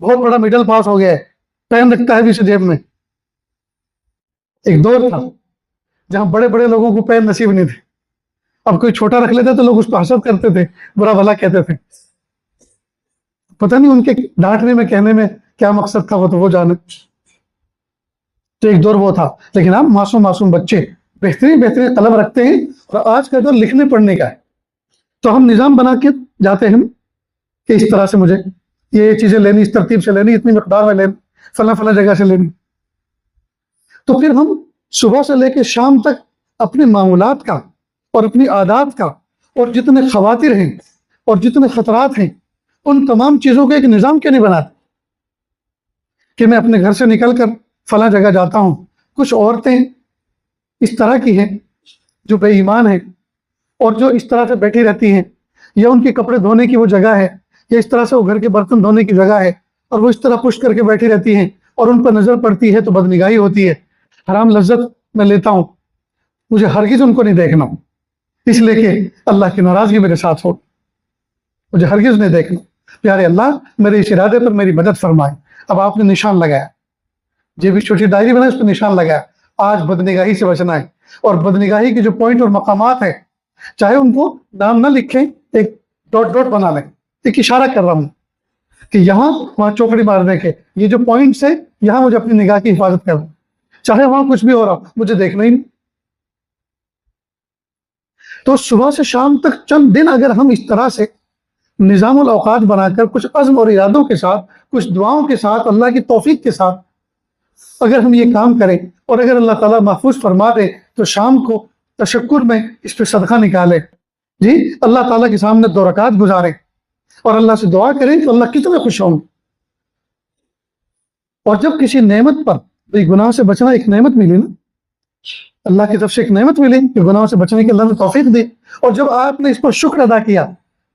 بہت بڑا مڈل پاس ہو گیا ہے، پین رکھتا ہے بھی اسے جیب میں۔ ایک دور تھا جہاں بڑے بڑے لوگوں کو پین نصیب نہیں تھے، اب کوئی چھوٹا رکھ لیتا تو لوگ اس پہ حسد کرتے تھے، برا بھلا کہتے تھے، پتہ نہیں ان کے ڈانٹنے میں کہنے میں کیا مقصد تھا، وہ تو وہ جانے۔ تو ایک دور وہ تھا، لیکن اب معصوم بچے بہترین قلم رکھتے ہیں، اور آج کا دور لکھنے پڑھنے کا ہے، تو ہم نظام بنا کے جاتے ہیں کہ اس طرح سے مجھے یہ چیزیں لینی، اس ترتیب سے لینی، اتنی مقدار میں لینی، فلاں جگہ سے لینی۔ تو پھر ہم صبح سے لے کے شام تک اپنے معمولات کا اور اپنی عادات کا اور جتنے خواطر ہیں اور جتنے خطرات ہیں ان تمام چیزوں کا ایک نظام کیوں نہیں بناتے کہ میں اپنے گھر سے نکل کر فلاں جگہ جاتا ہوں۔ کچھ عورتیں اس طرح کی ہیں جو بے ایمان ہیں اور جو اس طرح سے بیٹھی رہتی ہیں، یا ان کے کپڑے دھونے کی وہ جگہ ہے، یا اس طرح سے وہ گھر کے برتن دھونے کی جگہ ہے، اور وہ اس طرح پشت کر کے بیٹھی رہتی ہیں، اور ان پر نظر پڑتی ہے تو بدنگاہی ہوتی ہے، حرام لذت میں لیتا ہوں، مجھے ہرگز ان کو نہیں دیکھنا، اس لیے کہ اللہ کی ناراضگی میرے ساتھ ہو، مجھے ہرگز نہیں دیکھنا۔ پیارے اللہ میرے اس ارادے پر میری مدد فرمائے۔ اب آپ نے نشان لگایا، یہ بھی چھوٹی ڈائری بنائی، اس پہ نشان لگایا، آج بدنگاہی سے بچنا ہے، اور بدنگاہی کے جو پوائنٹ اور مقامات ہیں، چاہے ان کو نام نہ لکھیں، ایک ڈاٹ بنا لیں، ایک اشارہ کر رہا ہوں کہ یہاں وہاں چوکڑی مارنے کے یہ جو پوائنٹس ہیں، یہاں مجھے اپنی نگاہ کی حفاظت کرنا، چاہے وہاں کچھ بھی ہو رہا مجھے دیکھنا ہی نہیں۔ تو صبح سے شام تک چند دن اگر ہم اس طرح سے نظام الاوقات بنا کر کچھ عزم اور ارادوں کے ساتھ، کچھ دعاؤں کے ساتھ، اللہ کی توفیق کے ساتھ اگر ہم یہ کام کریں، اور اگر اللہ تعالیٰ محفوظ فرما دے تو شام کو تشکر میں اس پہ صدقہ نکالے، جی اللہ تعالیٰ کے سامنے 2 رکعت گزاریں اور اللہ سے دعا کریں تو اللہ کتنے خوش ہوں۔ اور جب کسی نعمت پر، گناہ سے بچنا ایک نعمت ملی نا، اللہ کی طرف سے ایک نعمت ملی کہ گناہوں سے بچنے کی اللہ نے توفیق دی، اور جب آپ نے اس پر شکر ادا کیا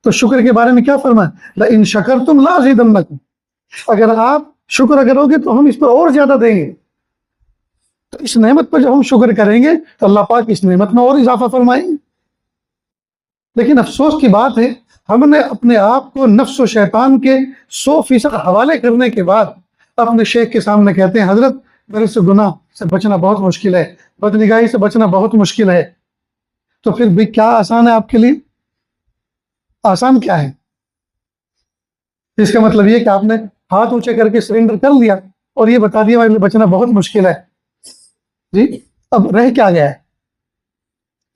تو شکر کے بارے میں کیا فرمایا؟ لَإِن شَكَرْتُمْ لَأَزِيدَنَّكُمْ، اگر آپ شکر کرو گے تو ہم اس پر اور زیادہ دیں گے۔ تو اس نعمت پر جب ہم شکر کریں گے تو اللہ پاک اس نعمت میں اور اضافہ فرمائیں گے۔ لیکن افسوس کی بات ہے، ہم نے اپنے آپ کو نفس و شیطان کے 100% حوالے کرنے کے بعد اپنے شیخ کے سامنے کہتے ہیں حضرت میرے سے گناہ سے بچنا بہت مشکل ہے، بدنگاہی سے بچنا بہت مشکل ہے۔ تو پھر بھی کیا آسان ہے آپ کے لیے؟ آسان کیا ہے؟ اس کا مطلب یہ کہ آپ نے ہاتھ اونچے کر کے سرنڈر کر لیا اور یہ بتا دیا میرے لیے بچنا بہت مشکل ہے، جی اب رہ کیا گیا ہے؟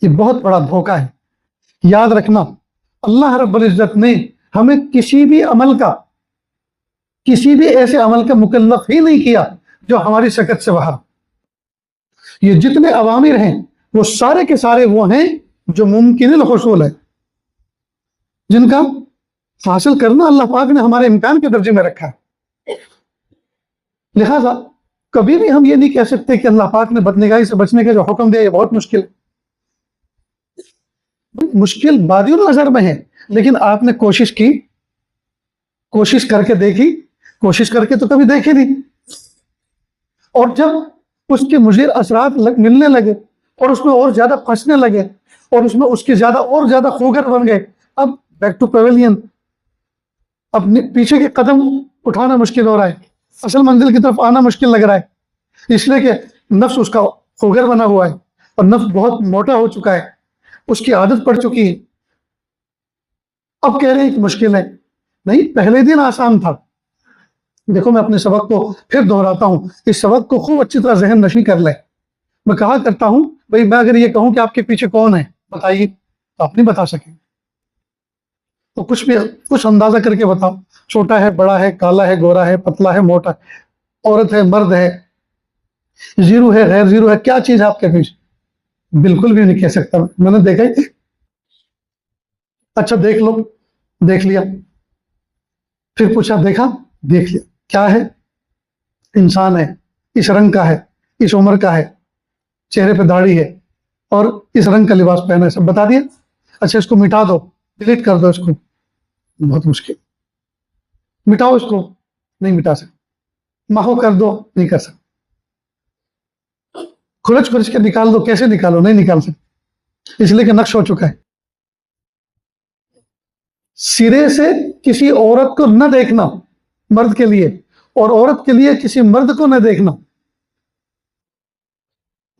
یہ بہت بڑا دھوکہ ہے۔ یاد رکھنا، اللہ رب العزت نے ہمیں کسی بھی ایسے عمل کا مکلف ہی نہیں کیا جو ہماری سکت سے باہر۔ یہ جتنے اوامر ہیں وہ سارے کے سارے وہ ہیں جو ممکن الحصول ہے، جن کا حاصل کرنا اللہ پاک نے ہمارے امکان کے درجے میں رکھا ہے۔ لہذا کبھی بھی ہم یہ نہیں کہہ سکتے کہ اللہ پاک نے بدنگاہی سے بچنے کا جو حکم دیا یہ بہت مشکل ہے۔ مشکل بادی النظر میں ہے، لیکن آپ نے کوشش کی، کوشش کر کے دیکھی، کوشش کر کے تو کبھی دیکھے نہیں، اور جب اس کے مضر اثرات ملنے لگے اور اس میں اور زیادہ پھنسنے لگے اور اس میں اس کے زیادہ اور زیادہ خوگر بن گئے، اب بیک ٹو پیویلین، اب پیچھے کے قدم اٹھانا مشکل ہو رہا ہے، اصل منزل کی طرف آنا مشکل لگ رہا ہے، اس لیے کہ نفس اس کا خوگر بنا ہوا ہے اور نفس بہت موٹا ہو چکا ہے، اس کی عادت پڑ چکی ہے۔ اب کہہ رہے ہیں کہ مشکل ہے، نہیں، پہلے دن آسان تھا۔ دیکھو میں اپنے سبق کو پھر دہراتا ہوں، اس سبق کو خوب اچھی طرح ذہن نشین کر لیں۔ میں کہا کرتا ہوں بھئی میں اگر یہ کہوں کہ آپ کے پیچھے کون ہے بتائیے، تو آپ نہیں بتا سکیں، تو کچھ اندازہ کر کے بتاؤ، چھوٹا ہے، بڑا ہے، کالا ہے، گورا ہے، پتلا ہے، موٹا ہے، عورت ہے، مرد ہے، زیرو ہے، غیر زیرو ہے، کیا چیز ہے آپ کے پیچھے؟ بالکل بھی نہیں کہہ سکتا، میں نے دیکھا ہی۔ اچھا دیکھ لو، دیکھ لیا، پھر پوچھا دیکھا، دیکھ لیا، کیا ہے؟ انسان ہے، اس رنگ کا ہے، اس عمر کا ہے، چہرے پہ داڑھی ہے اور اس رنگ کا لباس پہنا ہے، سب بتا دیا. اچھا اس کو مٹا دو، ڈیلیٹ کر دو اس کو، بہت مشکل. مٹاؤ اس کو، نہیں مٹا سکتے. محو کر دو، نہیں کر سکتے. کھرچ کھرچ کے نکال دو، کیسے نکالو؟ نہیں نکال سکتے، اس لیے کہ نقش ہو چکا ہے. سرے سے کسی عورت کو نہ دیکھنا مرد کے لیے، اور عورت کے لیے کسی مرد کو نہ دیکھنا.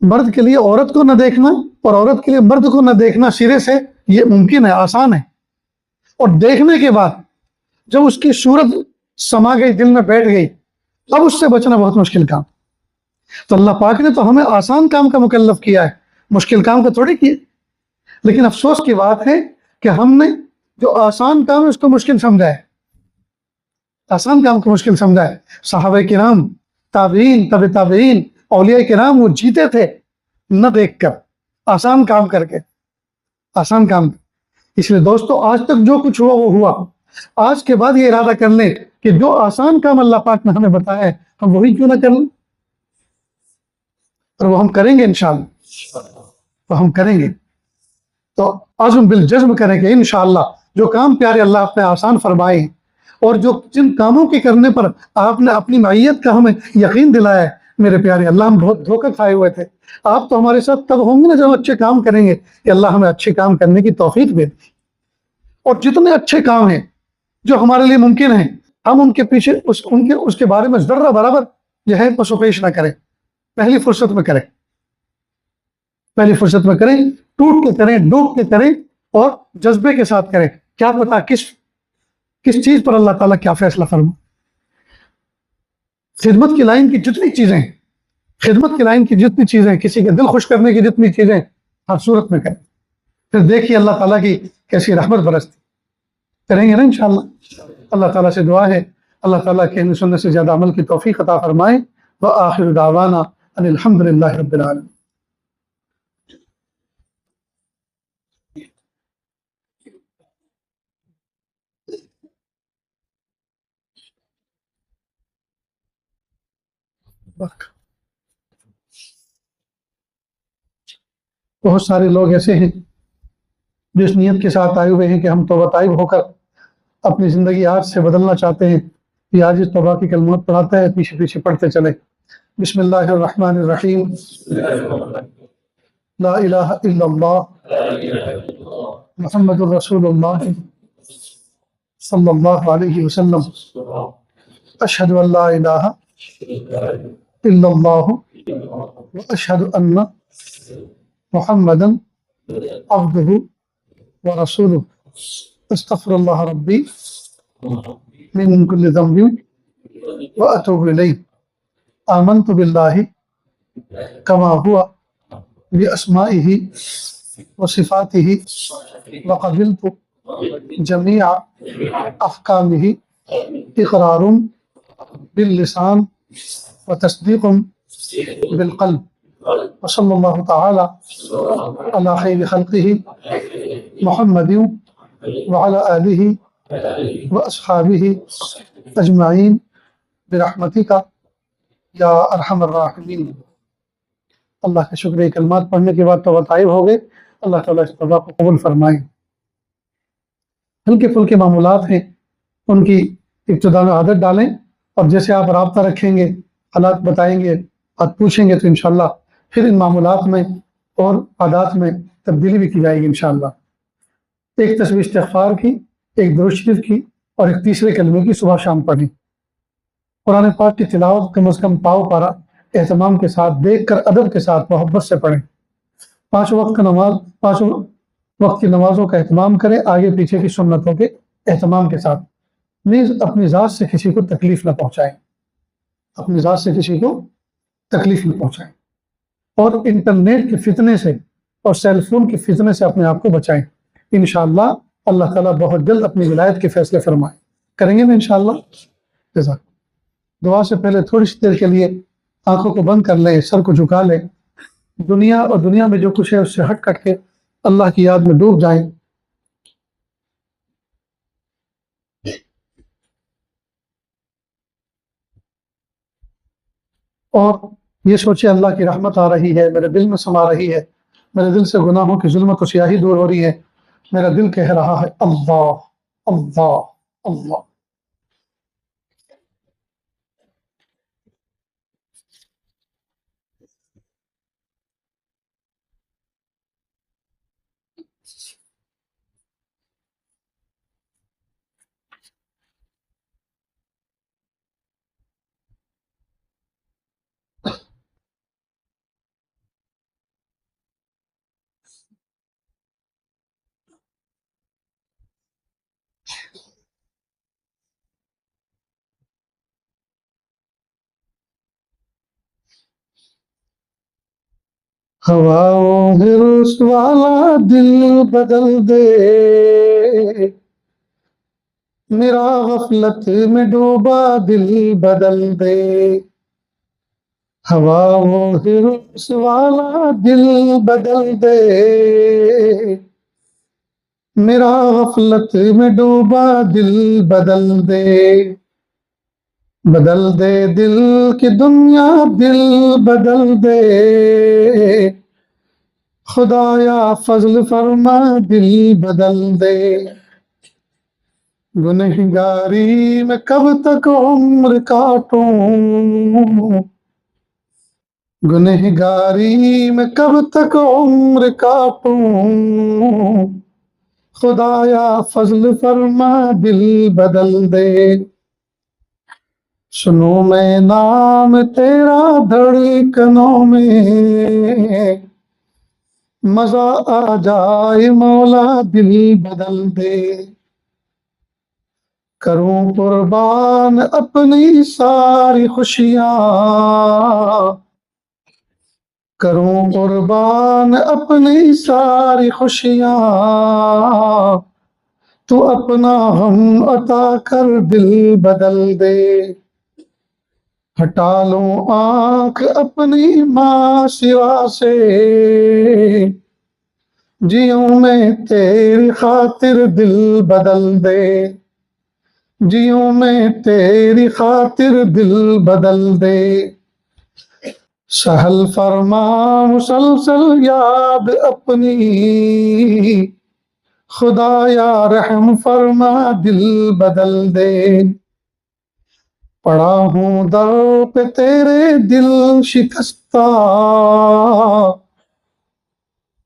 مرد کے لیے عورت کو نہ دیکھنا اور عورت کے لیے مرد کو نہ دیکھنا سرے سے یہ ممکن ہے، آسان ہے. اور دیکھنے کے بعد جب اس کی صورت سما گئی، دل میں بیٹھ گئی، اب اس سے بچنا بہت مشکل کام. تو اللہ پاک نے تو ہمیں آسان کام کا مکلف کیا ہے، مشکل کام کا تھوڑی کیا. لیکن افسوس کی بات ہے کہ ہم نے جو آسان کام ہے اس کو مشکل سمجھا ہے، آسان کام کو مشکل سمجھا ہے. صحابہ کرام، تابعین، تبع تابعین، اولیاء کرام وہ جیتے تھے نہ دیکھ کر، آسان کام کر کے، آسان کام. اس لیے دوستو آج تک جو کچھ ہوا وہ ہوا. آج کے بعد یہ ارادہ کر لیں کہ جو آسان کام اللہ پاک نے ہمیں بتایا ہے ہم وہی کیوں نہ کر لیں، اور وہ ہم کریں گے انشاءاللہ، وہ ہم کریں گے. تو عزم بالجزم کریں کہ انشاءاللہ جو کام پیارے اللہ آپ نے آسان فرمائے ہیں، اور جو جن کاموں کے کرنے پر آپ نے اپنی معیت کا ہمیں یقین دلایا ہے، میرے پیارے اللہ ہم بہت دھوکہ کھائے ہوئے تھے. آپ تو ہمارے ساتھ تب ہوں گے نا جب اچھے کام کریں گے کہ اللہ ہمیں اچھے کام کرنے کی توفیق دے. اور جتنے اچھے کام ہیں جو ہمارے لیے ممکن ہیں، ہم ان کے پیچھے اس کے بارے میں ذرہ برابر جو ہے پسو پیش نہ کریں، پہلی فرصت میں کریں، پہلی فرصت میں کریں، ٹوٹ کے کریں، ڈوب کے کریں، اور جذبے کے ساتھ کریں. کیا پتا کس چیز پر اللہ تعالیٰ کیا فیصلہ فرما. خدمت کی لائن کی جتنی چیزیں ہیں، خدمت کی لائن کی جتنی چیزیں، کسی کے دل خوش کرنے کی جتنی چیزیں، ہر صورت میں کریں. پھر دیکھیے اللہ تعالیٰ کی کیسی رحمت برستی. کریں گے نا انشاءاللہ. اللہ تعالیٰ سے دعا ہے اللہ تعالیٰ کے ان سننے سے زیادہ عمل کی توفیق عطا فرمائے. وآخر دعوانا ان الحمد للہ رب العالمین. بہت سارے لوگ ایسے ہیں جو اس نیت کے ساتھ آئے ہوئے ہیں کہ ہم توبہ طائب ہو کر اپنی زندگی آج سے بدلنا چاہتے ہیں. یہ آج اس توبہ کی کلمات پڑھاتا ہے، پیچھے پیچھے پڑھتے چلے. بسم اللہ الرحمن الرحیم. لا الہ الا اللہ محمد الرسول اللہ صلی اللہ علیہ وسلم. اشہد ان لا الہ الا اللہ واشہد ان محمدا عبدہ ورسولہ. استغفر اللہ ربی من کل ذنب واتوب الیہ. آمنت باللہ کما ہوا بأسمائه وصفاته وقبلت جميع أحكامه إقرار باللسان وتصديق بالقلب. وصلى الله تعالى على خير خلقه محمد وعلى آله وأصحابه أجمعين برحمتك یا ارحم الراحمین. اللہ کا شکر ہے کلمات پڑھنے کے بعد توبہ طائب ہو گئے. اللہ تعالیٰ اس توبہ کو قبول فرمائے. ہلکے پھلکے معمولات ہیں، ان کی ابتدا میں عادت ڈالیں، اور جیسے آپ رابطہ رکھیں گے، حالات بتائیں گے، بات پوچھیں گے، تو انشاءاللہ پھر ان معمولات میں اور عادات میں تبدیلی بھی کی جائے گی انشاءاللہ. ایک تسبیح استغفار کی، ایک درود شریف کی، اور ایک تیسرے کلمے کی صبح شام پڑھیں. قرآن پاک کی تلاوت کم از کم پاؤ پارا اہتمام کے ساتھ، دیکھ کر ادب کے ساتھ، محبت سے پڑھیں. 5 وقت کی نمازوں کا اہتمام کریں، آگے پیچھے کی سنتوں کے اہتمام کے ساتھ. نیز اپنی ذات سے کسی کو تکلیف نہ پہنچائیں، اپنی ذات سے کسی کو تکلیف نہ پہنچائیں. اور انٹرنیٹ کے فتنے سے اور سیل فون کے فتنے سے اپنے آپ کو بچائیں. انشاءاللہ اللہ تعالیٰ بہت جلد اپنی ولایت کے فیصلے فرمائیں. کریں گے نا انشاءاللہ. جزاک. دعا سے پہلے تھوڑی سی دیر کے لیے آنکھوں کو بند کر لیں، سر کو جھکا لیں. دنیا اور دنیا میں جو کچھ ہے اس سے ہٹ کٹ کے اللہ کی یاد میں ڈوب جائیں. اور یہ سوچے اللہ کی رحمت آ رہی ہے، میرے دل میں سما رہی ہے، میرے دل سے گناہوں کی ظلمت و سیاہی دور ہو رہی ہے، میرا دل کہہ رہا ہے اللہ اللہ اللہ۔ ہواؤں ہرس والا دل بدل دے، میرا غفلت میں ڈوبا دل بدل دے۔ ہواؤں ہرس والا دل بدل دے، میرا غفلت میں ڈوبا دل بدل دے۔ بدل دے دل کی دنیا دل بدل دے، خدایا فضل فرما دل بدل دے۔ گنہگاری میں کب تک عمر کاٹوں، گنہگاری میں کب تک عمر کاٹوں، خدایا فضل فرما دل بدل دے۔ سنوں میں نام تیرا دھڑکنوں میں، مزہ آ جائے مولا دل بدل دے۔ کروں قربان اپنی ساری خوشیاں، کروں قربان اپنی ساری خوشیاں، تو اپنا غم عطا کر دل بدل دے۔ ہٹا لوں آنکھ اپنی ماں سوا سے، جیوں میں تیری خاطر دل بدل دے۔ جیوں میں تیری خاطر دل بدل دے۔ سہل فرما مسلسل یاد اپنی، خدایا رحم فرما دل بدل دے۔ پڑا ہوں در پہ تیرے دل شکستہ،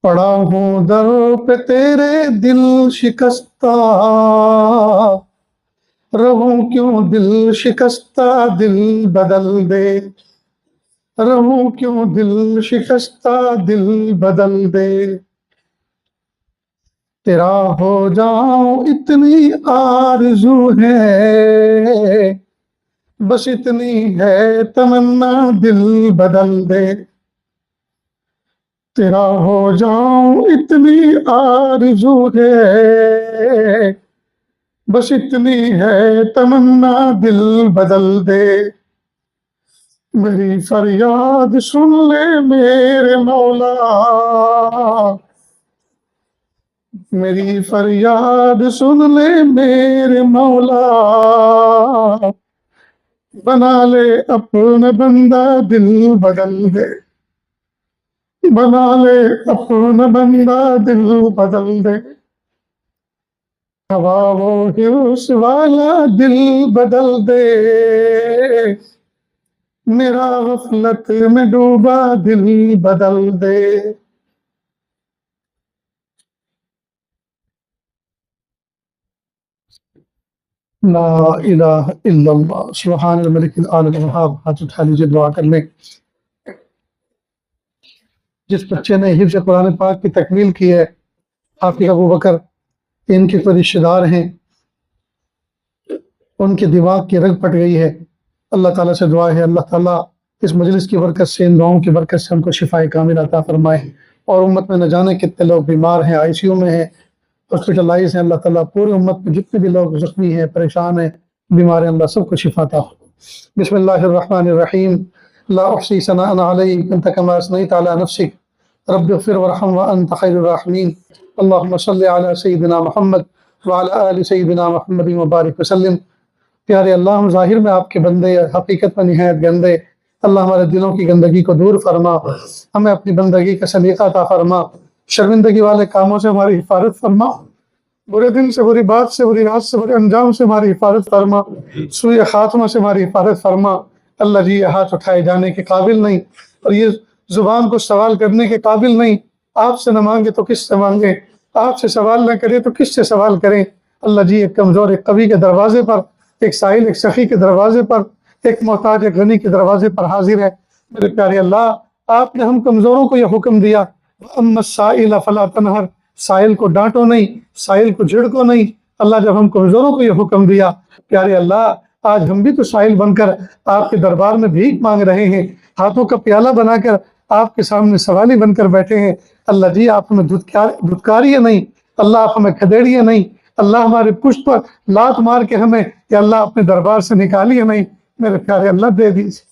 پڑا ہوں در پہ تیرے دل شکستہ، رہوں کیوں دل شکستہ دل بدل دے۔ رہوں کیوں دل شکستہ دل بدل دے۔ تیرا ہو جاؤں اتنی آرزو ہے، بس اتنی ہے تمنا دل بدل دے۔ تیرا ہو جاؤں اتنی آرزو ہے، بس اتنی ہے تمنا دل بدل دے۔ میری فریاد سن لے میرے مولا، میری فریاد سن لے میرے مولا، بنا لے اپنا بندہ دل بدل دے۔ بنا لے اپنا بندہ دل بدل دے۔ ہواؤں ہرس والا دل بدل دے، میرا غفلت میں ڈوبا دل بدل دے۔ لا الہ الا اللہ، سبحان الملک العلی الوہاب۔ ہاتھ اٹھا لیجیے، دعا کر لیں۔ جس بچے نے حفظ قرآن پاک کی تکمیل کی ہے، حافظ ابو بکر، ان کے کوئی رشتہ دار ہیں، ان کے دماغ کی رگ پٹ گئی ہے، اللہ تعالیٰ سے دعا ہے اللہ تعالیٰ اس مجلس کی برکت سے، ان دعاؤں کی برکت سے ہم کو شفاء کامل عطا فرمائے۔ اور امت میں نہ جانے کتنے لوگ بیمار ہیں، آئی سی یو میں ہیں، ہاسپٹلائز ہیں، اللہ تعالیٰ پورے امت میں جتنے بھی لوگ زخمی ہیں، پریشان ہیں، بیمار ہیں، اللہ سب کو شفا عطا ہو۔ بسم اللہ الرحمن الرحیم۔ لا احصی ثناء علیک انت کما اثنیت علی نفسک، رب اغفر وارحم وانت خیر الراحمین۔ اللہم صلی علی سیدنا محمد وعلی آل سیدنا محمد وبارک وسلم۔ پیارے اللہ، ہم ظاہر میں آپ کے بندے، حقیقت میں نہایت گندے، اللہ ہمارے دلوں کی گندگی کو دور فرما، ہمیں اپنی بندگی کا سلیقہ عطا فرما، شرمندگی والے کاموں سے ہماری حفاظت فرما، برے دن سے، بری بات سے، بری رات سے، برے انجام سے ہماری حفاظت فرما، سوء خاتمہ سے ہماری حفاظت فرما۔ اللہ جی، یہ ہاتھ اٹھائے جانے کے قابل نہیں، اور یہ زبان کو سوال کرنے کے قابل نہیں، آپ سے نہ مانگے تو کس سے مانگے، آپ سے سوال نہ کرے تو کس سے سوال کریں۔ اللہ جی، ایک کمزور ایک قوی کے دروازے پر، ایک سائل ایک سخی کے دروازے پر، ایک محتاج ایک غنی کے دروازے پر حاضر ہے۔ میرے پیارے اللہ، آپ نے ہم کمزوروں کو یہ حکم دیا، وَأَمَّا السَّائِلَ فَلَا تَنْهَرْ، سائل کو ڈانٹو نہیں، سائل کو جھڑکو نہیں۔ اللہ جب ہم کمزوروں کو یہ حکم دیا، پیارے اللہ آج ہم بھی تو سائل بن کر آپ کے دربار میں بھیک مانگ رہے ہیں، ہاتھوں کا پیالہ بنا کر آپ کے سامنے سوالی بن کر بیٹھے ہیں۔ اللہ جی، آپ ہمیں دھتکاریے نہیں، اللہ آپ ہمیں کھدیڑیے نہیں، اللہ ہمارے پشت پر لات مار کے ہمیں یا اللہ اپنے دربار سے نکالیے نہیں۔ میرے پیارے اللہ دے دیجیے،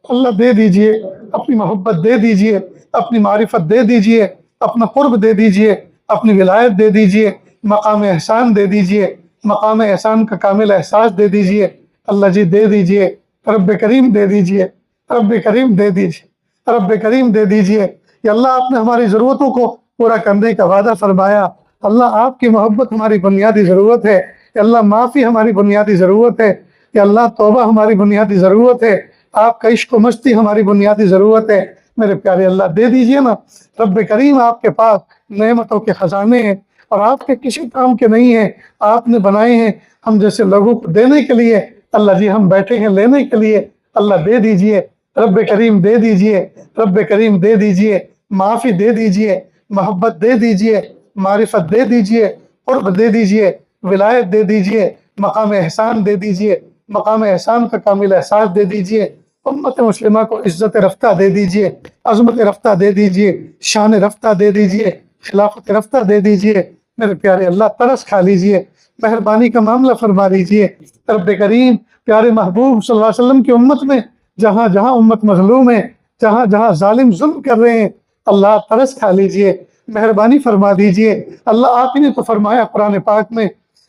اللہ دے دیجیے، اپنی محبت دے دیجیے، اپنی معرفت دے دیجیے، اپنا قرب دے دیجیے، اپنی ولایت دے دیجیے، مقام احسان دے دیجیے، مقام احسان کا کامل احساس دے دیجیے۔ اللہ جی دے دیجیے، رب کریم دے دیجیے، رب کریم دے دیجیے، رب کریم دے دیجیے۔ یا اللہ آپ نے ہماری ضرورتوں کو پورا کرنے کا وعدہ فرمایا۔ اللہ آپ کی محبت ہماری بنیادی ضرورت ہے، یا اللہ معافی ہماری بنیادی ضرورت ہے، یا اللہ توبہ ہماری بنیادی ضرورت ہے، آپ کا عشق و مستی ہماری بنیادی ضرورت ہے۔ میرے پیارے اللہ دے دیجیے نا، رب کریم آپ کے پاس نعمتوں کے خزانے ہیں اور آپ کے کسی کام کے نہیں ہیں، آپ نے بنائے ہیں ہم جیسے لوگوں کو دینے کے لیے۔ اللہ جی ہم بیٹھے ہیں لینے کے لیے، اللہ دے دیجیے، رب کریم دے دیجیے، رب کریم دے دیجیے، معافی دے دیجیے، محبت دے دیجیے، معرفت دے دیجیے، قرب دے دیجیے، ولایت دے دیجیے، مقام احسان دے دیجیے، مقام احسان کا کامل احساس دے دیجیے، امت مسلمہ کو عزت رفتہ دے دیجیے، عظمت رفتہ دے دیجیے، شان رفتہ دے دیجیے، خلافت رفتہ دے دیجیے۔ میرے پیارے اللہ ترس کھا لیجیے، مہربانی کا معاملہ فرما لیجیے۔ رب کریم پیارے محبوب صلی اللہ علیہ وسلم کی امت میں جہاں جہاں امت مظلوم ہے، جہاں جہاں ظالم ظلم کر رہے ہیں، اللہ ترس کھا لیجیے، مہربانی فرما دیجیے۔ اللہ آپ ہی نے تو فرمایا قرآن پاک میں،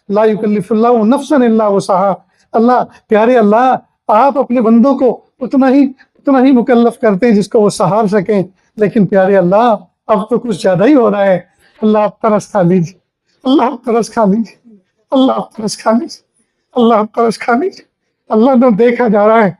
لا یکلف اللہ نفسا الا وسعہا۔ اللہ پیارے اللہ آپ اپنے بندوں کو اتنا ہی مکلف کرتے ہیں جس کو وہ سہار سکیں، لیکن پیارے اللہ اب تو کچھ زیادہ ہی ہو رہا ہے۔ اللہ آپ ترس کھا لیجیے، اللہ آپ ترس کھا لیجیے، اللہ آپ ترس کھا لیجیے، اللہ آپ ترس کھا لیجیے۔ اللہ نہ دیکھا جا رہا ہے،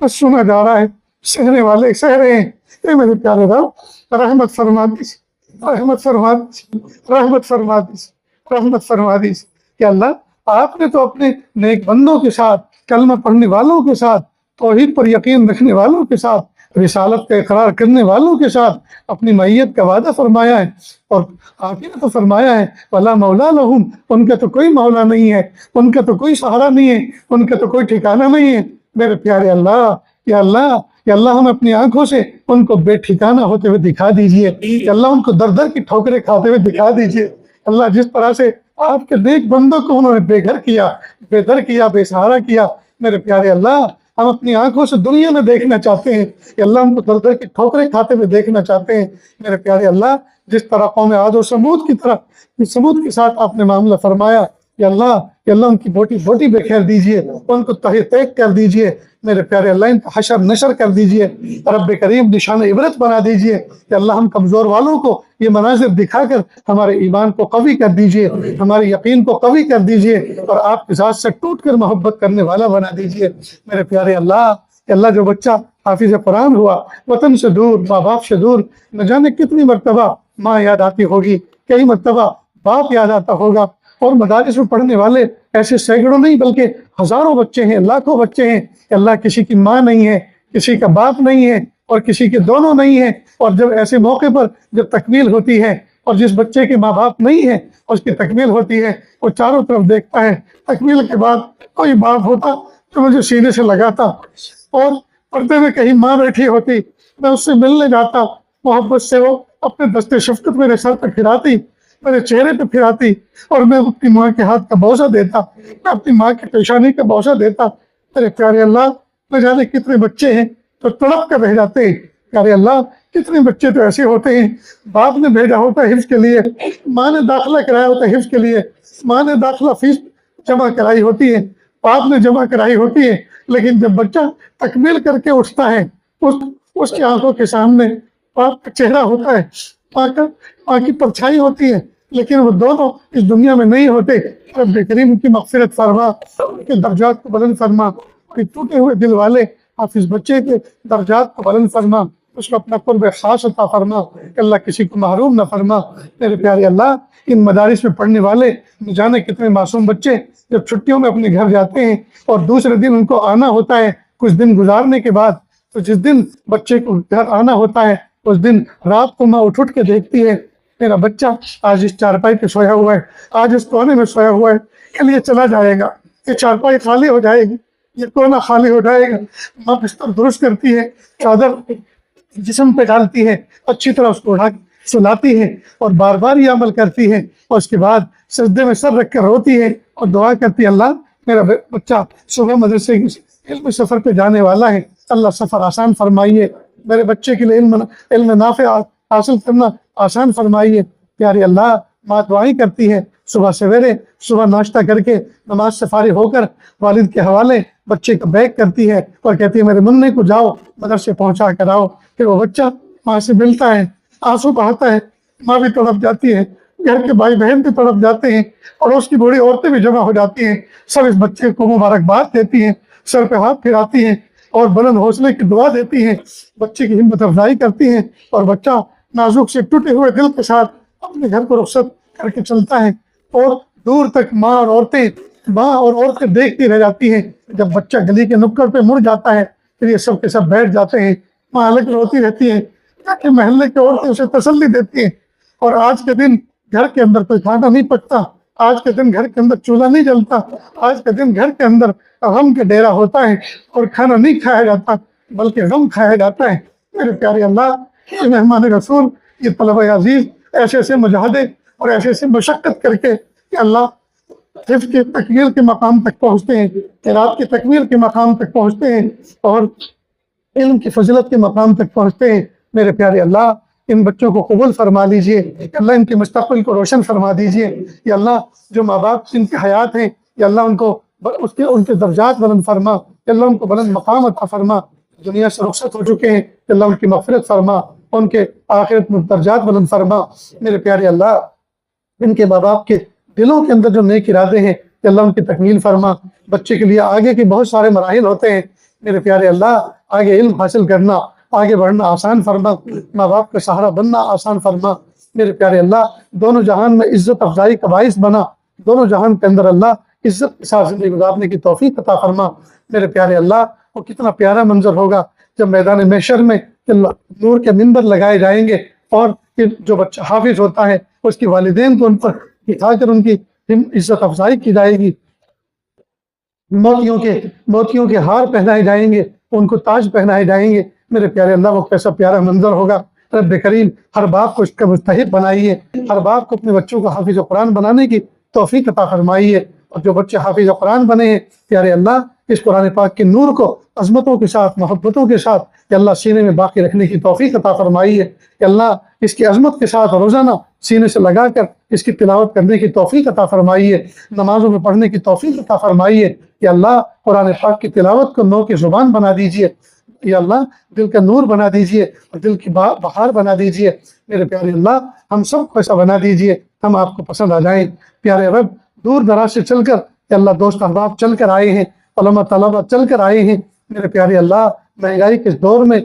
نہ سنا جا رہا ہے، سہنے والے سہ رہے ہیں۔ اے میرے پیارے رب رحمت فرما دیجیے، رحمت فرما دیجیے، رحمت فرما دیجیے، رحمت فرما دیجیے۔ کہ اللہ آپ نے تو اپنے نیک بندوں کے ساتھ، کلمہ پڑھنے والوں کے ساتھ، توحید پر یقین رکھنے والوں کے ساتھ، رسالت کا اقرار کرنے والوں کے ساتھ اپنی معیت کا وعدہ فرمایا ہے، اور آپ ہی نے تو فرمایا ہے وَلَا مَوْلَا لَهُمْ، ان کا تو کوئی مولا نہیں ہے، ان کا تو کوئی سہارا نہیں ہے، ان کا تو کوئی ٹھکانہ نہیں ہے۔ میرے پیارے اللہ، یا اللہ، یا اللہ ہم اپنی آنکھوں سے ان کو بے ٹھکانہ ہوتے ہوئے دکھا دیجئے، یا اللہ ان کو در در کی ٹھوکریں کھاتے ہوئے دکھا دیجئے۔ اللہ جس طرح سے آپ کے نیک بندوں کو انہوں نے بے گھر کیا، بے در کیا، بے سہارا کیا، میرے پیارے اللہ ہم اپنی آنکھوں سے دنیا میں دیکھنا چاہتے ہیں، یا اللہ ہم کو در در کی ٹھوکریں کھاتے ہوئے دیکھنا چاہتے ہیں۔ میرے پیارے اللہ جس طرح قوم عاد و سمود کی طرح سمود کے ساتھ آپ نے معاملہ فرمایا، یا اللہ ان کی بوٹی بوٹی بے خیر دیجئے، ان کو تہی تیک کر دیجئے۔ میرے پیارے اللہ ان کا حشر نشر کر دیجئے، رب کریم نشان عبرت بنا دیجئے۔ کہ اللہ ہم کمزور والوں کو یہ مناظر دکھا کر ہمارے ایمان کو قوی کر دیجئے، ہمارے یقین کو قوی کر دیجئے، اور آپ کے ذات سے ٹوٹ کر محبت کرنے والا بنا دیجئے۔ میرے پیارے اللہ، کہ اللہ جو بچہ حافظ قرآن ہوا، وطن سے دور، ماں باپ سے دور، نہ جانے کتنی مرتبہ ماں یاد آتی ہوگی، کئی مرتبہ باپ یاد آتا ہوگا، اور مدارس میں پڑھنے والے ایسے سینکڑوں نہیں بلکہ ہزاروں بچے ہیں، لاکھوں بچے ہیں کہ اللہ کسی کی ماں نہیں ہے، کسی کا باپ نہیں ہے، اور کسی کے دونوں نہیں ہیں۔ اور جب ایسے موقع پر جب تکمیل ہوتی ہے، اور جس بچے کے ماں باپ نہیں ہے اس کی تکمیل ہوتی ہے، وہ چاروں طرف دیکھتا ہے، تکمیل کے بعد کوئی باپ ہوتا تو مجھے سینے سے لگاتا، اور پردے میں کہیں ماں بیٹھی ہوتی، میں اس سے ملنے جاتا، محبت سے وہ اپنے دستے شفقت میرے سر پہ پھراتی، میرے چہرے پہ پھراتی، اور میں اپنی ماں کے ہاتھ کا بوسہ دیتا، میں اپنی ماں کی پیشانی کا بوسہ دیتا۔ میرے پیارے اللہ نہ جانے کتنے بچے ہیں تو تڑپ کر رہ جاتے ہیں۔ پیارے اللہ کتنے بچے تو ایسے ہوتے ہیں، باپ نے بھیجا ہوتا ہے حفظ کے لیے، ماں نے داخلہ کرایا ہوتا ہے حفظ کے لیے، ماں نے داخلہ فیس جمع کرائی ہوتی ہے، باپ نے جمع کرائی ہوتی ہے، لیکن جب بچہ تکمیل کر کے اٹھتا ہے اس کی آنکھوں کے سامنے پاک کا چہرہ ہوتا ہے، پاک کی پرچھائی ہوتی ہے، لیکن وہ دونوں اس دنیا میں نہیں ہوتے۔ رب کریم کی مغفرت فرما، ان کے درجات کو بلند فرما، اور ٹوٹے ہوئے دل والے حافظ بچے کے درجات کو بلند فرما، اس کو اپنا قرب خاص عطا فرما کہ اللہ کسی کو محروم نہ فرما۔ میرے پیارے اللہ، ان مدارس میں پڑھنے والے نہ جانے کتنے معصوم بچے جب چھٹیوں میں اپنے گھر جاتے ہیں اور دوسرے دن ان کو آنا ہوتا ہے، کچھ دن گزارنے کے بعد، تو جس دن بچے کو گھر آنا ہوتا ہے اس دن رات کو ماں اٹھ کے دیکھتی ہے میرا بچہ آج اس چارپائی پہ سویا ہوا ہے، آج اس کونے میں سویا ہوا ہے، کل یہ چلا جائے گا، یہ چارپائی خالی ہو جائے گی، یہ کونا خالی ہو جائے گا۔ ماں بستر درست کرتی ہے، چادر جسم پہ ڈالتی ہے، اچھی طرح اس کو اڑا کے سلاتی ہے، اور بار بار یہ عمل کرتی ہے، اور اس کے بعد سجدے میں سر رکھ کر روتی ہے اور دعا کرتی ہے، اللہ میرا بچہ صبح مدرسے علم سفر پہ جانے والا ہے، اللہ سفر آسان فرمائیے، میرے بچے کے لیے علم نافع حاصل کرنا آسان فرمائیے۔ پیارے اللہ، ماں دعائیں کرتی ہے، صبح سویرے صبح ناشتہ کر کے نماز سے فارغ ہو کر والد کے حوالے بچے کا بیگ کرتی ہے اور کہتی ہے میرے منع کو جاؤ مدرسے پہنچا کر آؤ۔ پھر وہ بچہ ماں سے ملتا ہے، آنسو بہاتا ہے، ماں بھی تڑپ جاتی ہے، گھر کے بھائی بہن بھی تڑپ جاتے ہیں، اور اس کی بوڑھی عورتیں بھی جمع ہو جاتی ہیں، سب اس بچے کو مبارکباد دیتی ہیں، سر پہ ہاتھ پھراتی ہیں اور بلند حوصلے کی دعا دیتی ہیں، بچے کی ہمت افزائی کرتی ہیں، اور بچہ نازک سے ٹوٹے ہوئے دل کے ساتھ اپنے گھر کو رخصت کر کے چلتا ہے، اور دور تک ماں اور عورتیں دیکھتی رہ جاتی ہیں۔ جب بچہ گلی کے نکڑ پہ مڑ جاتا ہے پھر یہ سب کے سب بیٹھ جاتے ہیں، ماں الگ روتی رہتی ہے تاکہ محلے کی عورتیں اسے تسلی دیتی ہیں۔ اور آج کے دن گھر کے اندر کوئی کھانا نہیں پکتا، آج کے دن گھر کے اندر چولہا نہیں جلتا، آج کے دن گھر کے اندر غم کا ڈیرا ہوتا ہے اور کھانا نہیں کھایا جاتا بلکہ غم کھایا جاتا ہے۔ میرے پیارے اللہ، یہ مہمان رسول، یہ طلبہ عزیز ایسے ایسے مجاہدے اور ایسے ایسے مشقت کر کے کہ اللہ حفظ کی تکمیل کے مقام تک پہنچتے ہیں، قرات کی تکمیل کے مقام تک پہنچتے ہیں، اور علم کی فضیلت کے مقام تک پہنچتے ہیں۔ میرے پیارے اللہ، ان بچوں کو قبول فرما لیجئے، اللہ ان کے مستقبل کو روشن فرما دیجئے، یا اللہ جو ماں باپ جن کی حیات ہیں یا اللہ ان کے درجات بلند فرما، یا اللہ ان کو بلند مقام عطا فرما، دنیا سے رخصت ہو چکے ہیں یا اللہ ان کی مغفرت فرما، ان کے آخرت میں درجات بلند فرما۔ میرے پیارے اللہ، ان کے ماں باپ کے دلوں کے اندر جو نیک ارادے ہیں کہ اللہ ان کی تکمیل فرما۔ بچے کے لیے آگے کے بہت سارے مراحل ہوتے ہیں، میرے پیارے اللہ آگے علم حاصل کرنا، آگے بڑھنا آسان فرما، ماں باپ کا سہارا بننا آسان فرما۔ میرے پیارے اللہ، دونوں جہان میں عزت افزائی کا باعث بنا، دونوں جہان کے اندر اللہ عزت کے ساتھ زندگی گزارنے کی توفیق عطا فرما۔ میرے پیارے اللہ، وہ کتنا پیارا منظر ہوگا جب میدان محشر میں نور کے منبر لگائے جائیں گے، اور جو بچہ حافظ ہوتا ہے اس کے والدین کو ان پر بٹھا کر ان کی عزت افزائی کی جائے گی، موتیوں کے ہار پہنائے جائیں گے، ان کو تاج پہنائے جائیں گے۔ میرے پیارے اللہ، وہ کیسا پیارا منظر ہوگا۔ رب کریم ہر باپ کو اس کا مستحق بنائیے، ہر باپ کو اپنے بچوں کو حافظ قرآن بنانے کی توفیق عطا فرمائیے، اور جو بچے حافظ قرآن بنے ہیں پیارے اللہ، اس قرآن پاک کے نور کو عظمتوں کے ساتھ، محبتوں کے ساتھ یا اللہ سینے میں باقی رکھنے کی توفیق عطا فرمائیے، کہ اللہ اس کی عظمت کے ساتھ روزانہ سینے سے لگا کر اس کی تلاوت کرنے کی توفیق عطا فرمائیے، نمازوں میں پڑھنے کی توفیق عطا فرمائیے، کہ اللہ قرآن پاک کی تلاوت کو نو کی زبان بنا دیجئے، یا اللہ دل کا نور بنا دیجئے اور دل کی بہار بنا دیجئے۔ میرے پیارے اللہ، ہم سب کو ایسا بنا دیجئے ہم آپ کو پسند آ جائیں۔ پیارے رب، دور دراز سے چل کر یا اللہ دوست احباب چل کر آئے ہیں، علماء طلبہ چل کر آئے ہیں، میرے پیارے اللہ مہنگائی کے دور میں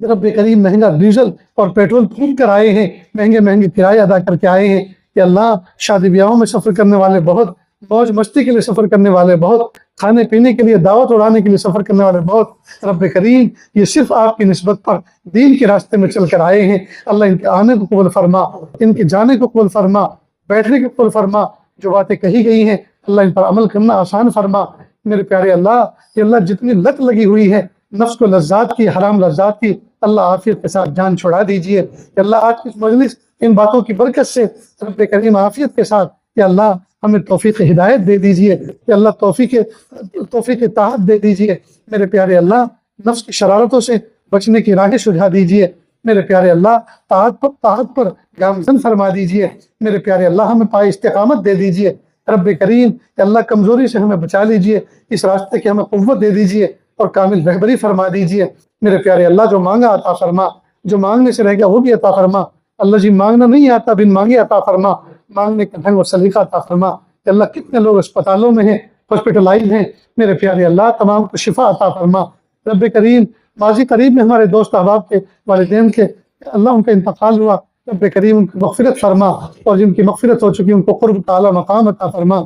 رب کریم مہنگا ڈیزل اور پیٹرول پھونک کر آئے ہیں، مہنگے کرائے ادا کر کے آئے ہیں، کہ اللہ شادی بیاہوں میں سفر کرنے والے بہت، موج مستی کے لیے سفر کرنے والے بہت، کھانے پینے کے لیے دعوت اڑانے کے لیے سفر کرنے والے بہت، رب کریم یہ صرف آپ کی نسبت پر دین کے راستے میں چل کر آئے ہیں، اللہ ان کے آنے کو قبول فرما، ان کے جانے کو قبول فرما، بیٹھنے کو قبول فرما، جو باتیں کہی گئی ہیں اللہ ان پر عمل کرنا آسان فرما۔ میرے پیارے اللہ، کہ اللہ جتنی لت لگی ہوئی ہے نفس کو لذات کی، حرام لذات کی، اللہ عافیت کے ساتھ جان چھڑا دیجئے، کہ اللہ آج کی مجلس ان باتوں کی برکت سے رب کریم عافیت کے ساتھ کہ اللہ ہمیں توفیق ہدایت دے دیجئے، کہ اللہ توفیق اطاعت دے دیجئے۔ میرے پیارے اللہ، نفس کی شرارتوں سے بچنے کی راہیں سجھا دیجئے، میرے پیارے اللہ طاعت پر گامزن فرما دیجئے، میرے پیارے اللہ ہمیں پائے استقامت دے دیجئے، رب کریم کہ اللہ کمزوری سے ہمیں بچا لیجئے، اس راستے کی ہمیں قوت دے دیجئے، اور کامل رہبری فرما دیجئے۔ میرے پیارے اللہ جو مانگا عطا فرما، جو مانگنے سے رہ گیا وہ بھی عطا فرما۔ اللہ جی مانگنا نہیں آتا، بن مانگے عطا فرما، مانگنے کا ڈھنگ اور سلیقہ عطا فرما۔ کہ اللہ کتنے لوگ اسپتالوں میں ہیں، ہاسپٹلائز ہیں، میرے پیارے اللہ تمام کو شفا عطا فرما۔ رب کریم ماضی قریب میں ہمارے دوست احباب کے والدین کے اللہ ان کا انتقال ہوا، رب کریم ان کی مغفرت فرما، اور جن کی مغفرت ہو چکی ان کو قرب تعالی مقام عطا فرما۔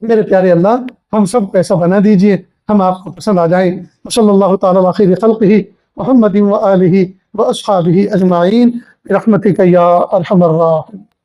میرے پیارے اللہ ہم سب کو ایسا بنا دیجئے ہم آپ کو پسند آ جائیں۔ صلی اللہ تعالی علی خیر خلقہ محمد و آلہ و اصحابہ اجمعین برحمتک یا ارحم الراحمین۔